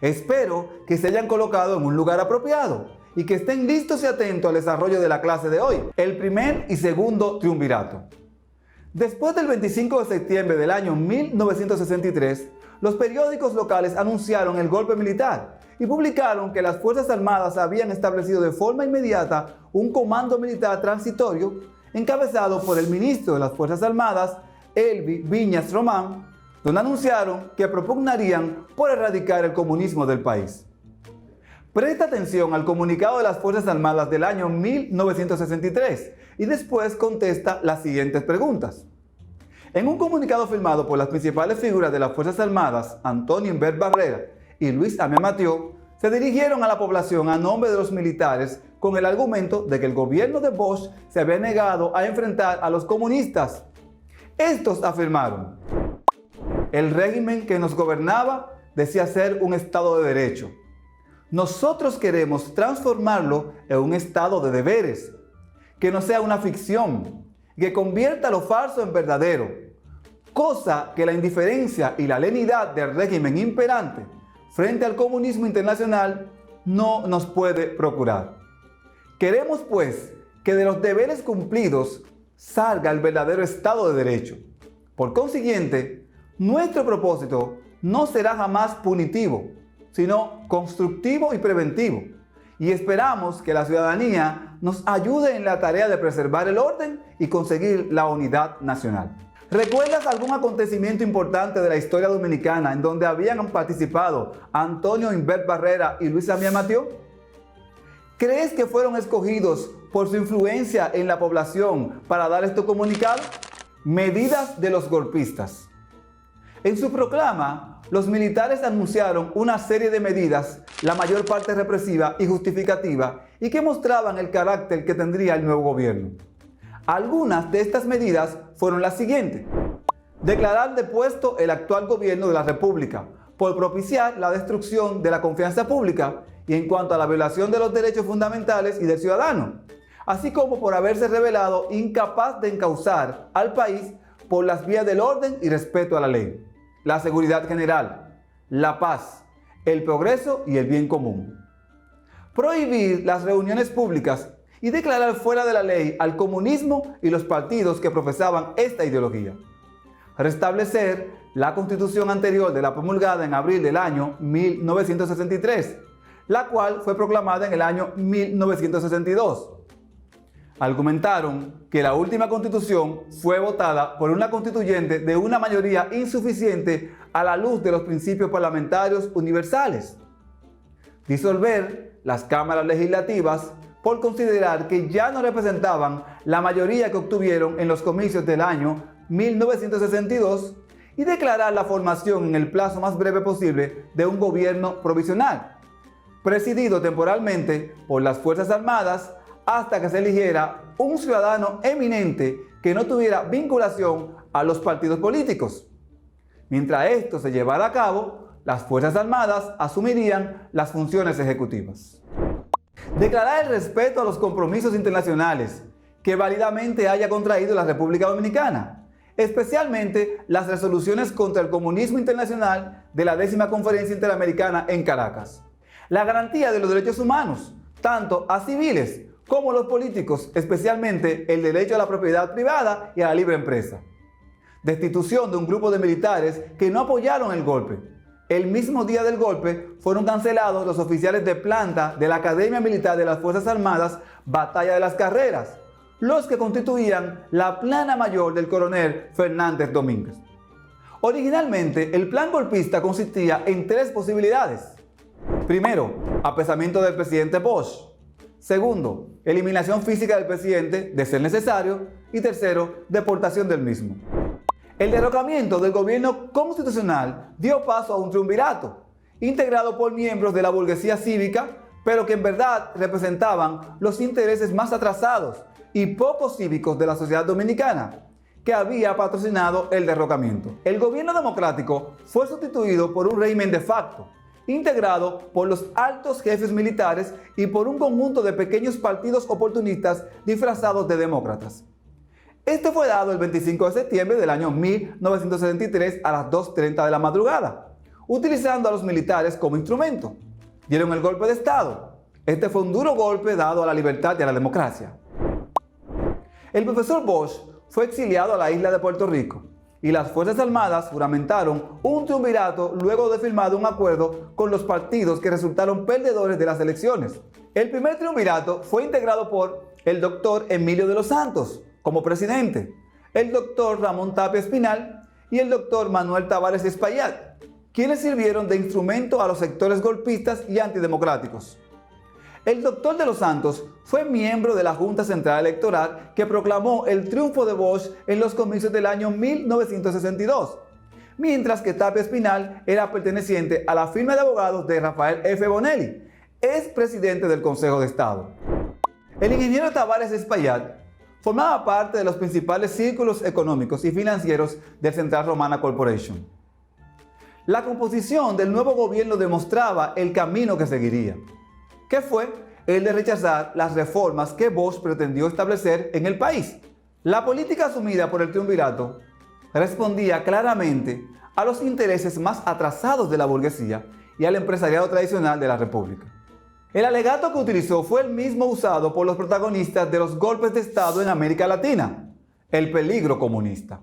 Espero que se hayan colocado en un lugar apropiado y que estén listos y atentos al desarrollo de la clase de hoy, el primer y segundo triunvirato. Después del 25 de septiembre del año 1963, los periódicos locales anunciaron el golpe militar y publicaron que las Fuerzas Armadas habían establecido de forma inmediata un comando militar transitorio encabezado por el ministro de las Fuerzas Armadas, Elvi Viñas Román, donde anunciaron que propugnarían por erradicar el comunismo del país. Presta atención al comunicado de las Fuerzas Armadas del año 1963 y después contesta las siguientes preguntas. En un comunicado firmado por las principales figuras de las Fuerzas Armadas, Antonio Inbert Barrera y Luis Amiel Mathieu, se dirigieron a la población a nombre de los militares con el argumento de que el gobierno de Bosch se había negado a enfrentar a los comunistas. Estos afirmaron: el régimen que nos gobernaba decía ser un Estado de Derecho. Nosotros queremos transformarlo en un estado de deberes, que no sea una ficción, que convierta lo falso en verdadero, cosa que la indiferencia y la lenidad del régimen imperante frente al comunismo internacional no nos puede procurar. Queremos, pues, que de los deberes cumplidos salga el verdadero Estado de Derecho. Por consiguiente, nuestro propósito no será jamás punitivo, sino constructivo y preventivo. Y esperamos que la ciudadanía nos ayude en la tarea de preservar el orden y conseguir la unidad nacional. ¿Recuerdas algún acontecimiento importante de la historia dominicana en donde habían participado Antonio Inbert Barrera y Luis Amiel Mathieu? ¿Crees que fueron escogidos por su influencia en la población para dar este comunicado? Medidas de los golpistas. En su proclama, los militares anunciaron una serie de medidas, la mayor parte represiva y justificativa, y que mostraban el carácter que tendría el nuevo gobierno. Algunas de estas medidas fueron las siguientes: declarar depuesto el actual gobierno de la República por propiciar la destrucción de la confianza pública y en cuanto a la violación de los derechos fundamentales y del ciudadano, así como por haberse revelado incapaz de encauzar al país por las vías del orden y respeto a la ley, la seguridad general, la paz, el progreso y el bien común. Prohibir las reuniones públicas y declarar fuera de la ley al comunismo y los partidos que profesaban esta ideología. Restablecer la constitución anterior de la promulgada en abril del año 1963, la cual fue proclamada en el año 1962. Argumentaron que la última constitución fue votada por una constituyente de una mayoría insuficiente a la luz de los principios parlamentarios universales. Disolver las cámaras legislativas por considerar que ya no representaban la mayoría que obtuvieron en los comicios del año 1962 y declarar la formación en el plazo más breve posible de un gobierno provisional, presidido temporalmente por las Fuerzas Armadas hasta que se eligiera un ciudadano eminente que no tuviera vinculación a los partidos políticos. Mientras esto se llevara a cabo, las Fuerzas Armadas asumirían las funciones ejecutivas. Declarar el respeto a los compromisos internacionales que válidamente haya contraído la República Dominicana, especialmente las resoluciones contra el comunismo internacional de la 10ª Conferencia Interamericana en Caracas. La garantía de los derechos humanos, tanto a civiles como a los políticos, especialmente el derecho a la propiedad privada y a la libre empresa. Destitución de un grupo de militares que no apoyaron el golpe. El mismo día del golpe fueron cancelados los oficiales de planta de la Academia Militar de las Fuerzas Armadas Batalla de las Carreras, los que constituían la plana mayor del coronel Fernández Domínguez. Originalmente, el plan golpista consistía en 3 posibilidades. Primero, apresamiento del presidente Bosch. Segundo, eliminación física del presidente, de ser necesario. Y tercero, deportación del mismo. El derrocamiento del gobierno constitucional dio paso a un triunvirato, integrado por miembros de la burguesía cívica, pero que en verdad representaban los intereses más atrasados y poco cívicos de la sociedad dominicana, que había patrocinado el derrocamiento. El gobierno democrático fue sustituido por un régimen de facto, integrado por los altos jefes militares y por un conjunto de pequeños partidos oportunistas disfrazados de demócratas. Este fue dado el 25 de septiembre del año 1973 a las 2:30 de la madrugada, utilizando a los militares como instrumento. Dieron el golpe de Estado. Este fue un duro golpe dado a la libertad y a la democracia. El profesor Bosch fue exiliado a la isla de Puerto Rico y las Fuerzas Armadas juramentaron un triunvirato luego de firmado un acuerdo con los partidos que resultaron perdedores de las elecciones. El primer triunvirato fue integrado por el doctor Emilio de los Santos como presidente, el doctor Ramón Tapia Espinal y el doctor Manuel Tavares Espaillat, quienes sirvieron de instrumento a los sectores golpistas y antidemocráticos. El doctor de los Santos fue miembro de la Junta Central Electoral que proclamó el triunfo de Bosch en los comicios del año 1962, mientras que Tapia Espinal era perteneciente a la firma de abogados de Rafael F. Bonelli, ex presidente del Consejo de Estado. El ingeniero Tavares Espaillat formaba parte de los principales círculos económicos y financieros del Central Romana Corporation. La composición del nuevo gobierno demostraba el camino que seguiría, que fue el de rechazar las reformas que Bosch pretendió establecer en el país. La política asumida por el triunvirato respondía claramente a los intereses más atrasados de la burguesía y al empresariado tradicional de la República. El alegato que utilizó fue el mismo usado por los protagonistas de los golpes de Estado en América Latina: el peligro comunista.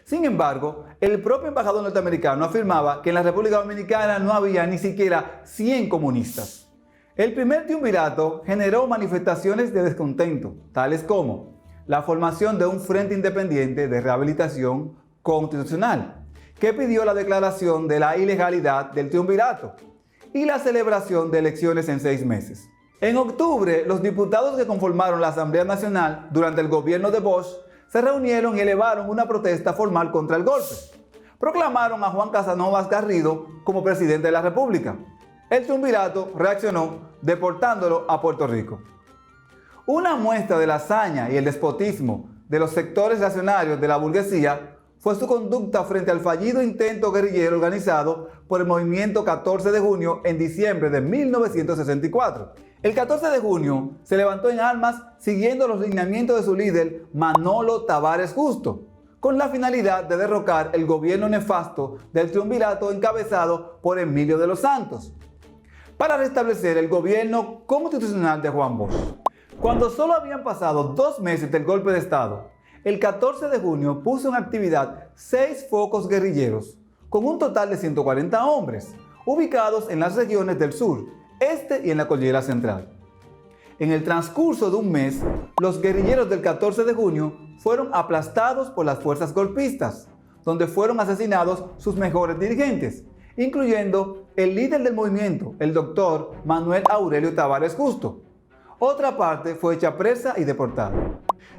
Sin embargo, el propio embajador norteamericano afirmaba que en la República Dominicana no había ni siquiera 100 comunistas. El primer triunvirato generó manifestaciones de descontento, tales como la formación de un Frente Independiente de Rehabilitación Constitucional, que pidió la declaración de la ilegalidad del triunvirato y la celebración de elecciones en 6 meses. En octubre, los diputados que conformaron la Asamblea Nacional durante el gobierno de Bosch se reunieron y elevaron una protesta formal contra el golpe. Proclamaron a Juan Casanovas Garrido como presidente de la República. El triunvirato reaccionó deportándolo a Puerto Rico. Una muestra de la hazaña y el despotismo de los sectores reaccionarios de la burguesía fue su conducta frente al fallido intento guerrillero organizado por el movimiento 14 de junio en diciembre de 1964. El 14 de junio se levantó en armas siguiendo los lineamientos de su líder Manolo Tavares Justo, con la finalidad de derrocar el gobierno nefasto del triunvirato encabezado por Emilio de los Santos, para restablecer el gobierno constitucional de Juan Bosch. Cuando solo habían pasado 2 meses del golpe de Estado, el 14 de junio puso en actividad 6 focos guerrilleros, con un total de 140 hombres, ubicados en las regiones del sur, este y en la Cordillera Central. En el transcurso de un mes, los guerrilleros del 14 de junio fueron aplastados por las fuerzas golpistas, donde fueron asesinados sus mejores dirigentes, incluyendo el líder del movimiento, el doctor Manuel Aurelio Tavares Justo. Otra parte fue hecha presa y deportada.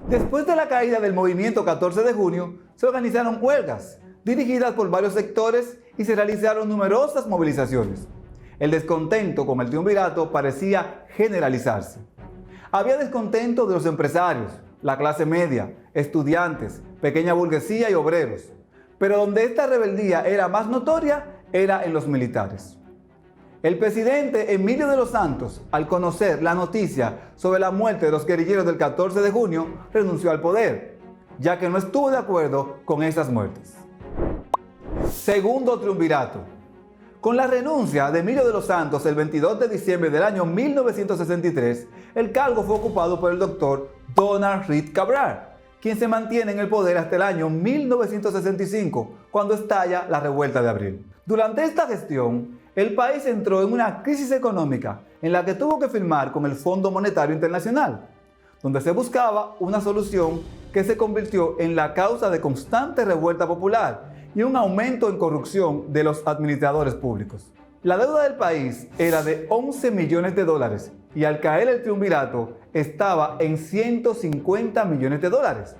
Después de la caída del movimiento 14 de junio, se organizaron huelgas dirigidas por varios sectores y se realizaron numerosas movilizaciones. El descontento con el triunvirato parecía generalizarse. Había descontento de los empresarios, la clase media, estudiantes, pequeña burguesía y obreros, pero donde esta rebeldía era más notoria era en los militares. El presidente Emilio de los Santos, al conocer la noticia sobre la muerte de los guerrilleros del 14 de junio, renunció al poder, ya que no estuvo de acuerdo con estas muertes. Segundo triunvirato. Con la renuncia de Emilio de los Santos el 22 de diciembre del año 1963, el cargo fue ocupado por el doctor Donald Reed Cabral, quien se mantiene en el poder hasta el año 1965, cuando estalla la Revuelta de Abril. Durante esta gestión, el país entró en una crisis económica en la que tuvo que firmar con el Fondo Monetario Internacional, donde se buscaba una solución que se convirtió en la causa de constante revuelta popular y un aumento en corrupción de los administradores públicos. La deuda del país era de 11 millones de dólares y al caer el triunvirato estaba en 150 millones de dólares.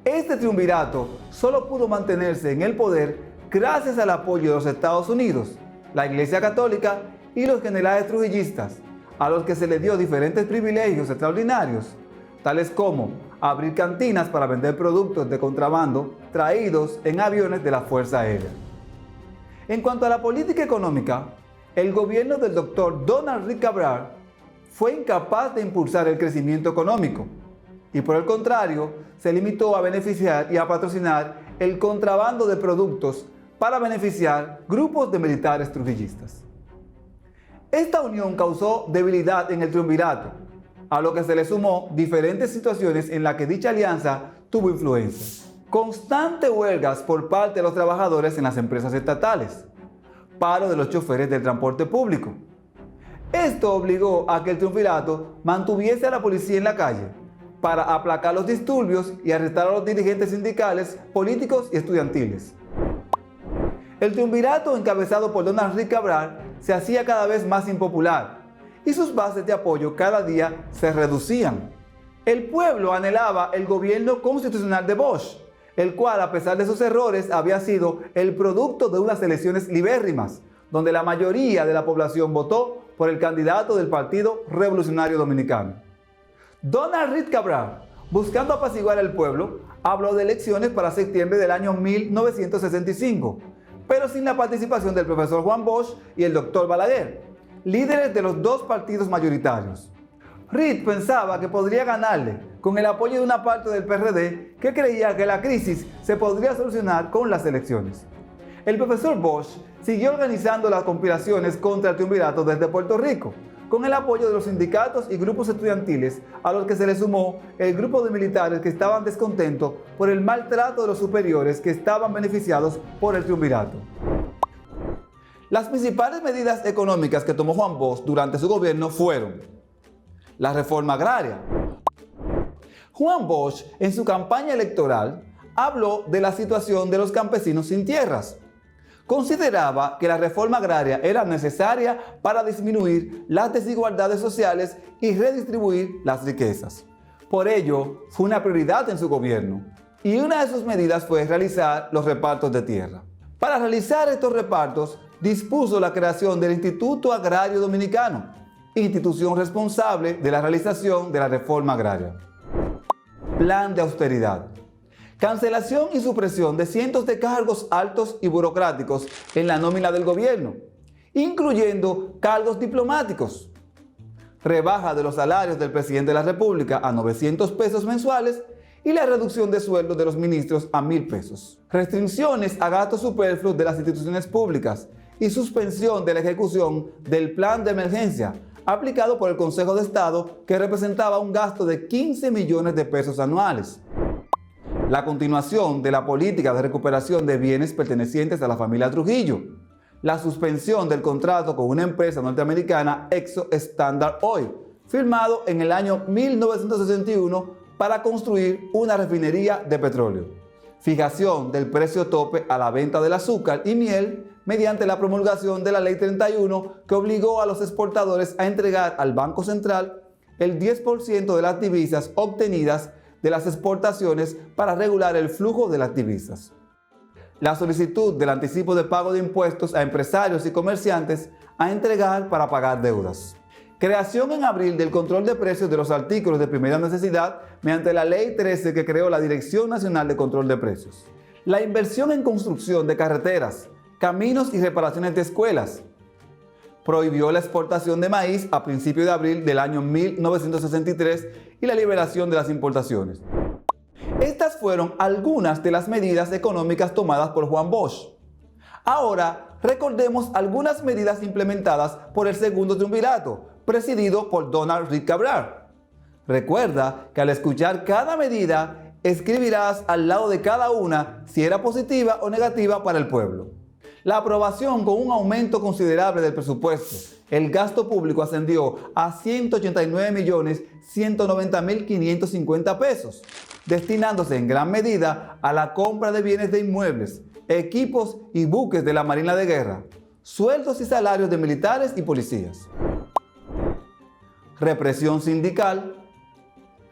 Este triunvirato solo pudo mantenerse en el poder gracias al apoyo de los Estados Unidos, la Iglesia Católica y los generales trujillistas, a los que se les dio diferentes privilegios extraordinarios, tales como abrir cantinas para vender productos de contrabando traídos en aviones de la Fuerza Aérea. En cuanto a la política económica, el gobierno del doctor Donald Reed Cabral fue incapaz de impulsar el crecimiento económico y, por el contrario, se limitó a beneficiar y a patrocinar el contrabando de productos para beneficiar grupos de militares trujillistas. Esta unión causó debilidad en el triunvirato, a lo que se le sumó diferentes situaciones en las que dicha alianza tuvo influencia. Constantes huelgas por parte de los trabajadores en las empresas estatales, paro de los choferes del transporte público. Esto obligó a que el triunvirato mantuviese a la policía en la calle para aplacar los disturbios y arrestar a los dirigentes sindicales, políticos y estudiantiles. El triunvirato encabezado por Donald Reed Cabral se hacía cada vez más impopular y sus bases de apoyo cada día se reducían. El pueblo anhelaba el gobierno constitucional de Bosch, el cual, a pesar de sus errores, había sido el producto de unas elecciones libérrimas, donde la mayoría de la población votó por el candidato del Partido Revolucionario Dominicano. Donald Reed Cabral, buscando apaciguar al pueblo, habló de elecciones para septiembre del año 1965, pero sin la participación del profesor Juan Bosch y el doctor Balaguer, líderes de los dos partidos mayoritarios. Reed pensaba que podría ganarle con el apoyo de una parte del PRD que creía que la crisis se podría solucionar con las elecciones. El profesor Bosch siguió organizando las conspiraciones contra el triunvirato desde Puerto Rico, con el apoyo de los sindicatos y grupos estudiantiles, a los que se le sumó el grupo de militares que estaban descontentos por el maltrato de los superiores que estaban beneficiados por el triunvirato. Las principales medidas económicas que tomó Juan Bosch durante su gobierno fueron la reforma agraria. Juan Bosch, en su campaña electoral, habló de la situación de los campesinos sin tierras. Consideraba que la reforma agraria era necesaria para disminuir las desigualdades sociales y redistribuir las riquezas. Por ello, fue una prioridad en su gobierno, y una de sus medidas fue realizar los repartos de tierra. Para realizar estos repartos, dispuso la creación del Instituto Agrario Dominicano, institución responsable de la realización de la reforma agraria. Plan de austeridad. Cancelación y supresión de cientos de cargos altos y burocráticos en la nómina del gobierno, incluyendo cargos diplomáticos. Rebaja de los salarios del presidente de la República a 900 pesos mensuales y la reducción de sueldos de los ministros a 1,000 pesos. Restricciones a gastos superfluos de las instituciones públicas y suspensión de la ejecución del plan de emergencia aplicado por el Consejo de Estado, que representaba un gasto de 15 millones de pesos anuales. La continuación de la política de recuperación de bienes pertenecientes a la familia Trujillo. La suspensión del contrato con una empresa norteamericana, Exxon Standard Oil, firmado en el año 1961 para construir una refinería de petróleo. Fijación del precio tope a la venta del azúcar y miel mediante la promulgación de la Ley 31, que obligó a los exportadores a entregar al Banco Central el 10% de las divisas obtenidas de las exportaciones para regular el flujo de las divisas. La solicitud del anticipo de pago de impuestos a empresarios y comerciantes a entregar para pagar deudas. Creación en abril del control de precios de los artículos de primera necesidad mediante la Ley 13, que creó la Dirección Nacional de Control de Precios. La inversión en construcción de carreteras, caminos y reparaciones de escuelas. prohibió la exportación de maíz a principios de abril del año 1963 y la liberación de las importaciones. Estas fueron algunas de las medidas económicas tomadas por Juan Bosch. Ahora, recordemos algunas medidas implementadas por el segundo triunvirato, presidido por Donald Reed Cabral. Recuerda que al escuchar cada medida, escribirás al lado de cada una si era positiva o negativa para el pueblo. La aprobación con un aumento considerable del presupuesto. El gasto público ascendió a 189.190.550 pesos, destinándose en gran medida a la compra de bienes de inmuebles, equipos y buques de la Marina de Guerra, sueldos y salarios de militares y policías. Represión sindical,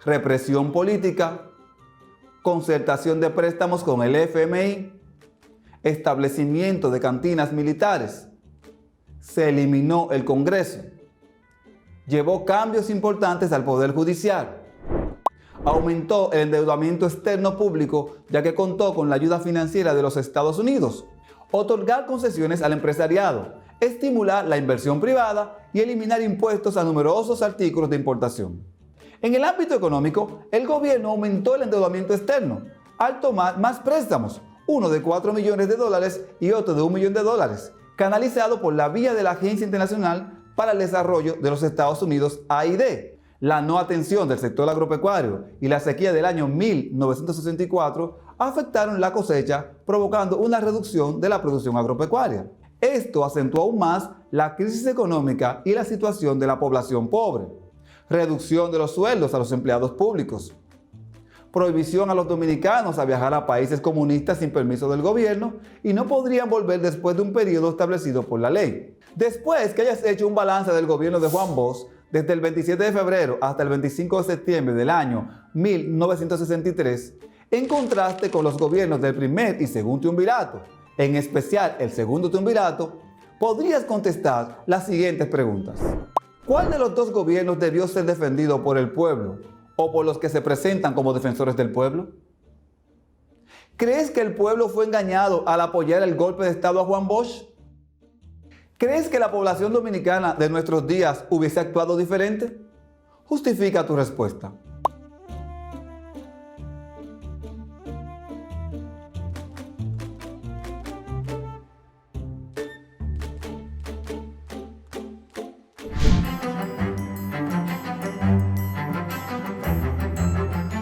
represión política, concertación de préstamos con el FMI, establecimiento de cantinas militares, se eliminó el Congreso, llevó cambios importantes al Poder Judicial, aumentó el endeudamiento externo público ya que contó con la ayuda financiera de los Estados Unidos, otorgar concesiones al empresariado, estimular la inversión privada y eliminar impuestos a numerosos artículos de importación. En el ámbito económico, el gobierno aumentó el endeudamiento externo al tomar más préstamos, uno de $4 millones y otro de $1 millón, canalizado por la vía de la Agencia Internacional para el Desarrollo de los Estados Unidos, AID. La no atención del sector agropecuario y la sequía del año 1964 afectaron la cosecha, provocando una reducción de la producción agropecuaria. Esto acentuó aún más la crisis económica y la situación de la población pobre. Reducción de los sueldos a los empleados públicos. Prohibición a los dominicanos a viajar a países comunistas sin permiso del gobierno y no podrían volver después de un periodo establecido por la ley. Después que hayas hecho un balance del gobierno de Juan Bosch, desde el 27 de febrero hasta el 25 de septiembre del año 1963, en contraste con los gobiernos del primer y segundo triunvirato, en especial el segundo triunvirato, podrías contestar las siguientes preguntas. ¿Cuál de los dos gobiernos debió ser defendido por el pueblo o por los que se presentan como defensores del pueblo? ¿Crees que el pueblo fue engañado al apoyar el golpe de Estado a Juan Bosch? ¿Crees que la población dominicana de nuestros días hubiese actuado diferente? Justifica tu respuesta.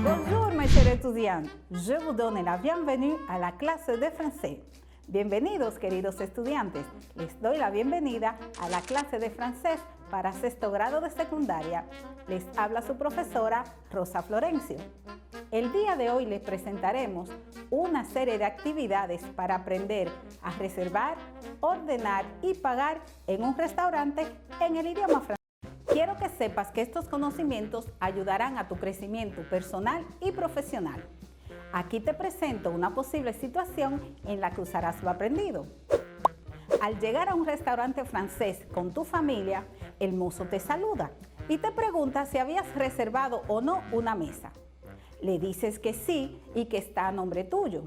Bonjour mes chers étudiants, je vous donne la bienvenue à la clase de français. Bienvenidos queridos estudiantes, les doy la bienvenida a la clase de francés para sexto grado de secundaria. Les habla su profesora Rosa Florencio. El día de hoy les presentaremos una serie de actividades para aprender a reservar, ordenar y pagar en un restaurante en el idioma francés. Quiero que sepas que estos conocimientos ayudarán a tu crecimiento personal y profesional. Aquí te presento una posible situación en la que usarás lo aprendido. Al llegar a un restaurante francés con tu familia, el mozo te saluda y te pregunta si habías reservado o no una mesa. Le dices que sí y que está a nombre tuyo.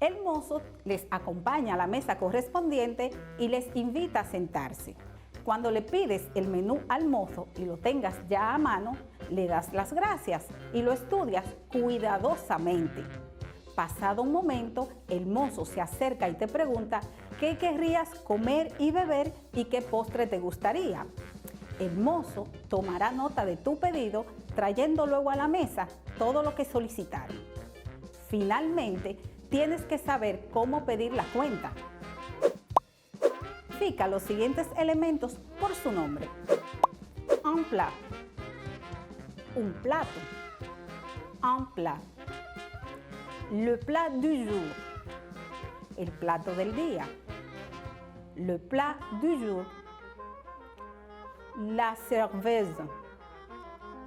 El mozo les acompaña a la mesa correspondiente y les invita a sentarse. Cuando le pides el menú al mozo y lo tengas ya a mano, le das las gracias y lo estudias cuidadosamente. Pasado un momento, el mozo se acerca y te pregunta qué querrías comer y beber y qué postre te gustaría. El mozo tomará nota de tu pedido, trayendo luego a la mesa todo lo que solicitaron. Finalmente, tienes que saber cómo pedir la cuenta. Identifica los siguientes elementos por su nombre. Un plat. Un plato. Un plat. Le plat du jour. El plato del día. Le plat du jour. La serveuse.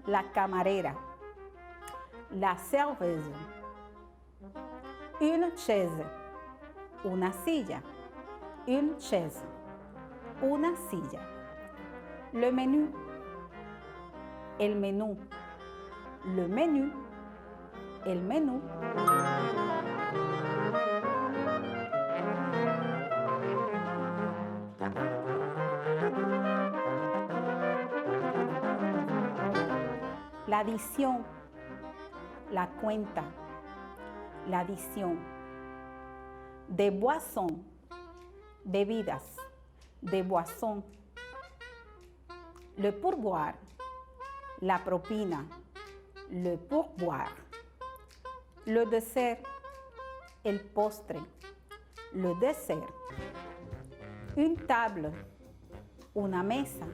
La camarera. La serveuse. Une chaise. Una silla. Une chaise. Una silla. Le menú. El menú. Le menú. El menú. la adición, la cuenta, la adición. De boisson, bebidas, de boisson. Le pourboire, la propina, le pourboire. Le dessert, el postre, le dessert. Une table, una mesa,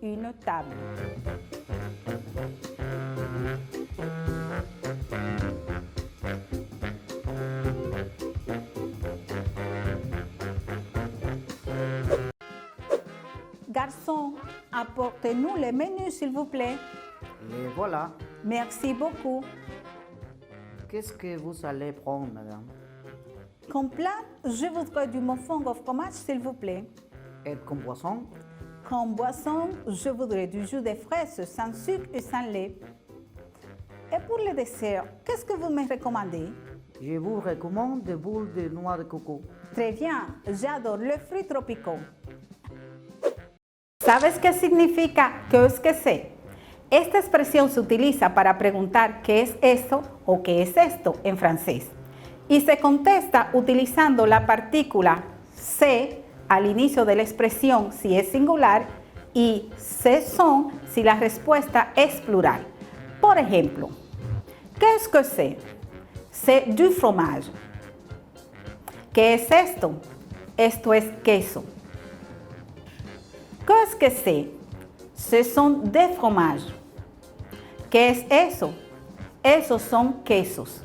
une table. Garçon, apportez-nous le menu, s'il vous plaît. Les voilà. Merci beaucoup. Qu'est-ce que vous allez prendre, madame? Comme plat, je voudrais du mouflon au fromage, s'il vous plaît. Et comme boisson? Comme boisson, je voudrais du jus de fraises sans sucre et sans lait. Et pour le dessert, qu'est-ce que vous me recommandez? Je vous recommande des boules de noix de coco. Très bien, j'adore les fruits tropicaux. ¿Sabes qué significa qué es que sé? Esta expresión se utiliza para preguntar qué es eso o qué es esto en francés. Y se contesta utilizando la partícula c'est al inicio de la expresión si es singular y ce sont si la respuesta es plural. Por ejemplo, ¿qué es que c'est? C'est du fromage. ¿Qué es esto? Esto es queso. ¿Qué es que c'est? Ce sont des fromages. ¿Qué es eso? Esos son quesos.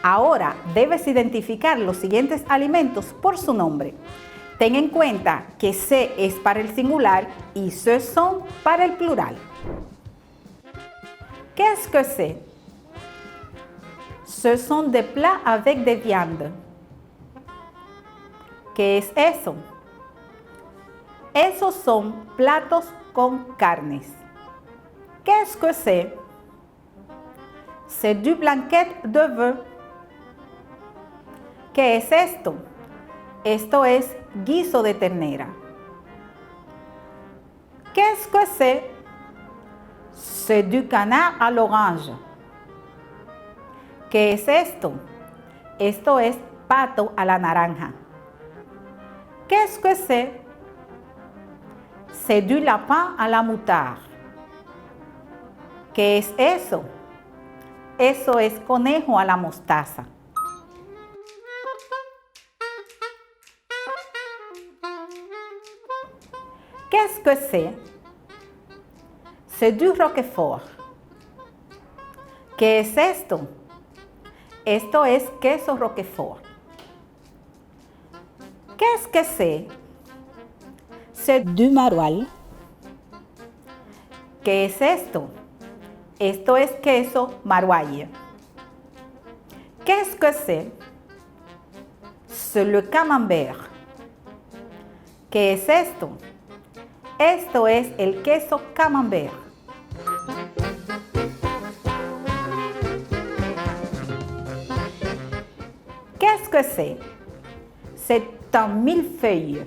Ahora debes identificar los siguientes alimentos por su nombre. Ten en cuenta que ce es para el singular y ce sont para el plural. ¿Qué es que c'est? Ce sont des plats avec des viandes. ¿Qué es eso? Esos son platos con carnes. ¿Qué es que c'est? C'est du blanquette de bœuf. ¿Qué es esto? Esto es guiso de ternera. ¿Qué es que c'est? C'est du canard à l'orange. ¿Qué es esto? Esto es pato a la naranja. ¿Qué es que c'est? C'est du lapin à la moutarde. ¿Qué es eso? Eso es conejo a la mostaza. ¿Qué es que c'est? C'est du roquefort. ¿Qué es esto? Esto es queso roquefort. ¿Qué es que c'est? C'est du maroilles. ¿Qué es esto? Esto es queso maroilles. ¿Qué es que c'est? C'est le camembert. ¿Qué es esto? Esto es el queso camembert. ¿Qué es que c'est? C'est un millefeuille.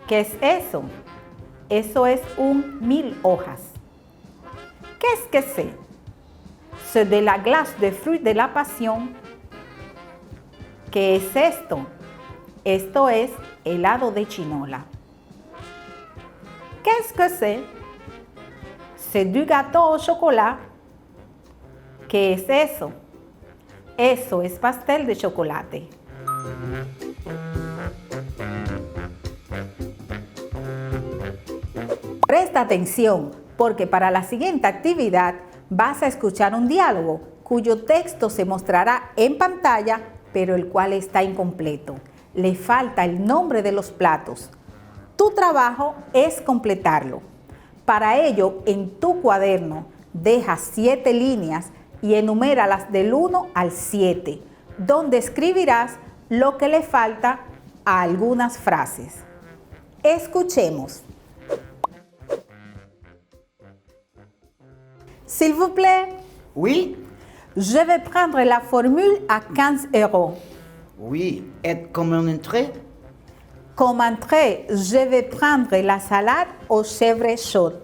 ¿Qué es eso? Eso es un 1000 hojas. ¿Qué es que c'est? C'est de la glace de fruits de la pasión. ¿Qué es esto? Esto es helado de chinola. ¿Qué es que c'est? C'est du gâteau au chocolat. ¿Qué es eso? Eso es pastel de chocolate. Presta atención, porque para la siguiente actividad vas a escuchar un diálogo cuyo texto se mostrará en pantalla, pero el cual está incompleto. Le falta el nombre de los platos. Tu trabajo es completarlo. Para ello, en tu cuaderno, deja 7 líneas y enuméralas del 1 al 7, donde escribirás lo que le falta a algunas frases. Escuchemos. S'il vous plaît. Oui? Je vais prendre la formule à 15 €. Oui. Et comme une entrée? Comme entrée, je vais prendre la salade aux chèvres chaudes.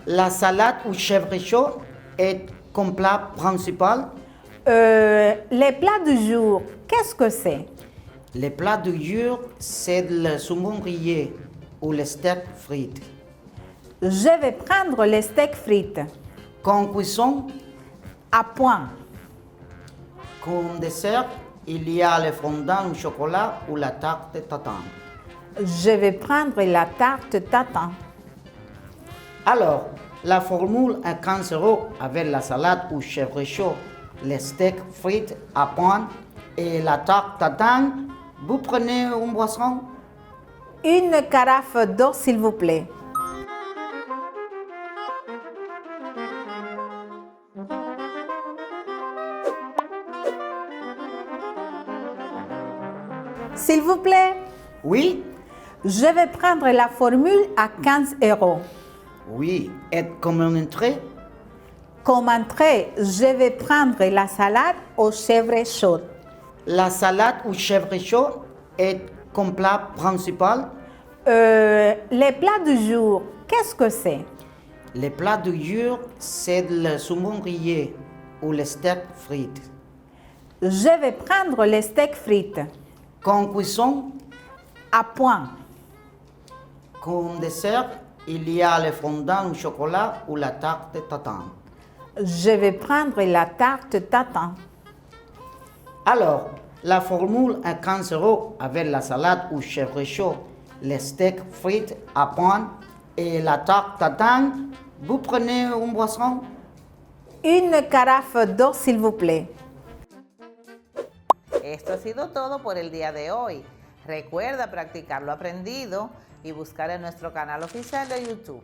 La salade au chèvre chaud est comme plat principal. Les plats du jour, qu'est-ce que c'est? Le plat du jour, c'est le saumon grillé ou le steak frites. Je vais prendre les steaks frites. Comme cuisson, À point. comme dessert, il y a le fondant au chocolat ou la tarte tatin. Je vais prendre la tarte tatin. Alors, la formule est 15 € avec la salade au chèvre chaud, les steaks frites à point et la tarte tatin. Vous prenez une boisson? Une carafe d'eau, s'il vous plaît. S'il vous plaît, Oui? je vais prendre la formule à 15 €. Oui. Et comme une entrée? Comme entrée, je vais prendre la salade aux chèvres chaudes. La salade au chèvre chaud est comme plat principal. Les plats du jour, qu'est-ce que c'est? Le plat du jour, c'est le saumon grillé ou le steak frites. Je vais prendre les steaks frites. Comme cuisson, À point. comme dessert, il y a le fondant au chocolat ou la tarte tatin. Je vais prendre la tarte tatin. Alors, la formule est 15 € avec la salade au chèvre chaud, les steaks frites à point et la tarte tatin. Vous prenez une boisson? Une carafe d'eau, s'il vous plaît. Esto ha sido todo por el día de hoy. Recuerda practicar lo aprendido y buscar en nuestro canal oficial de YouTube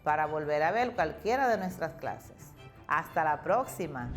para volver a ver cualquiera de nuestras clases. Hasta la próxima.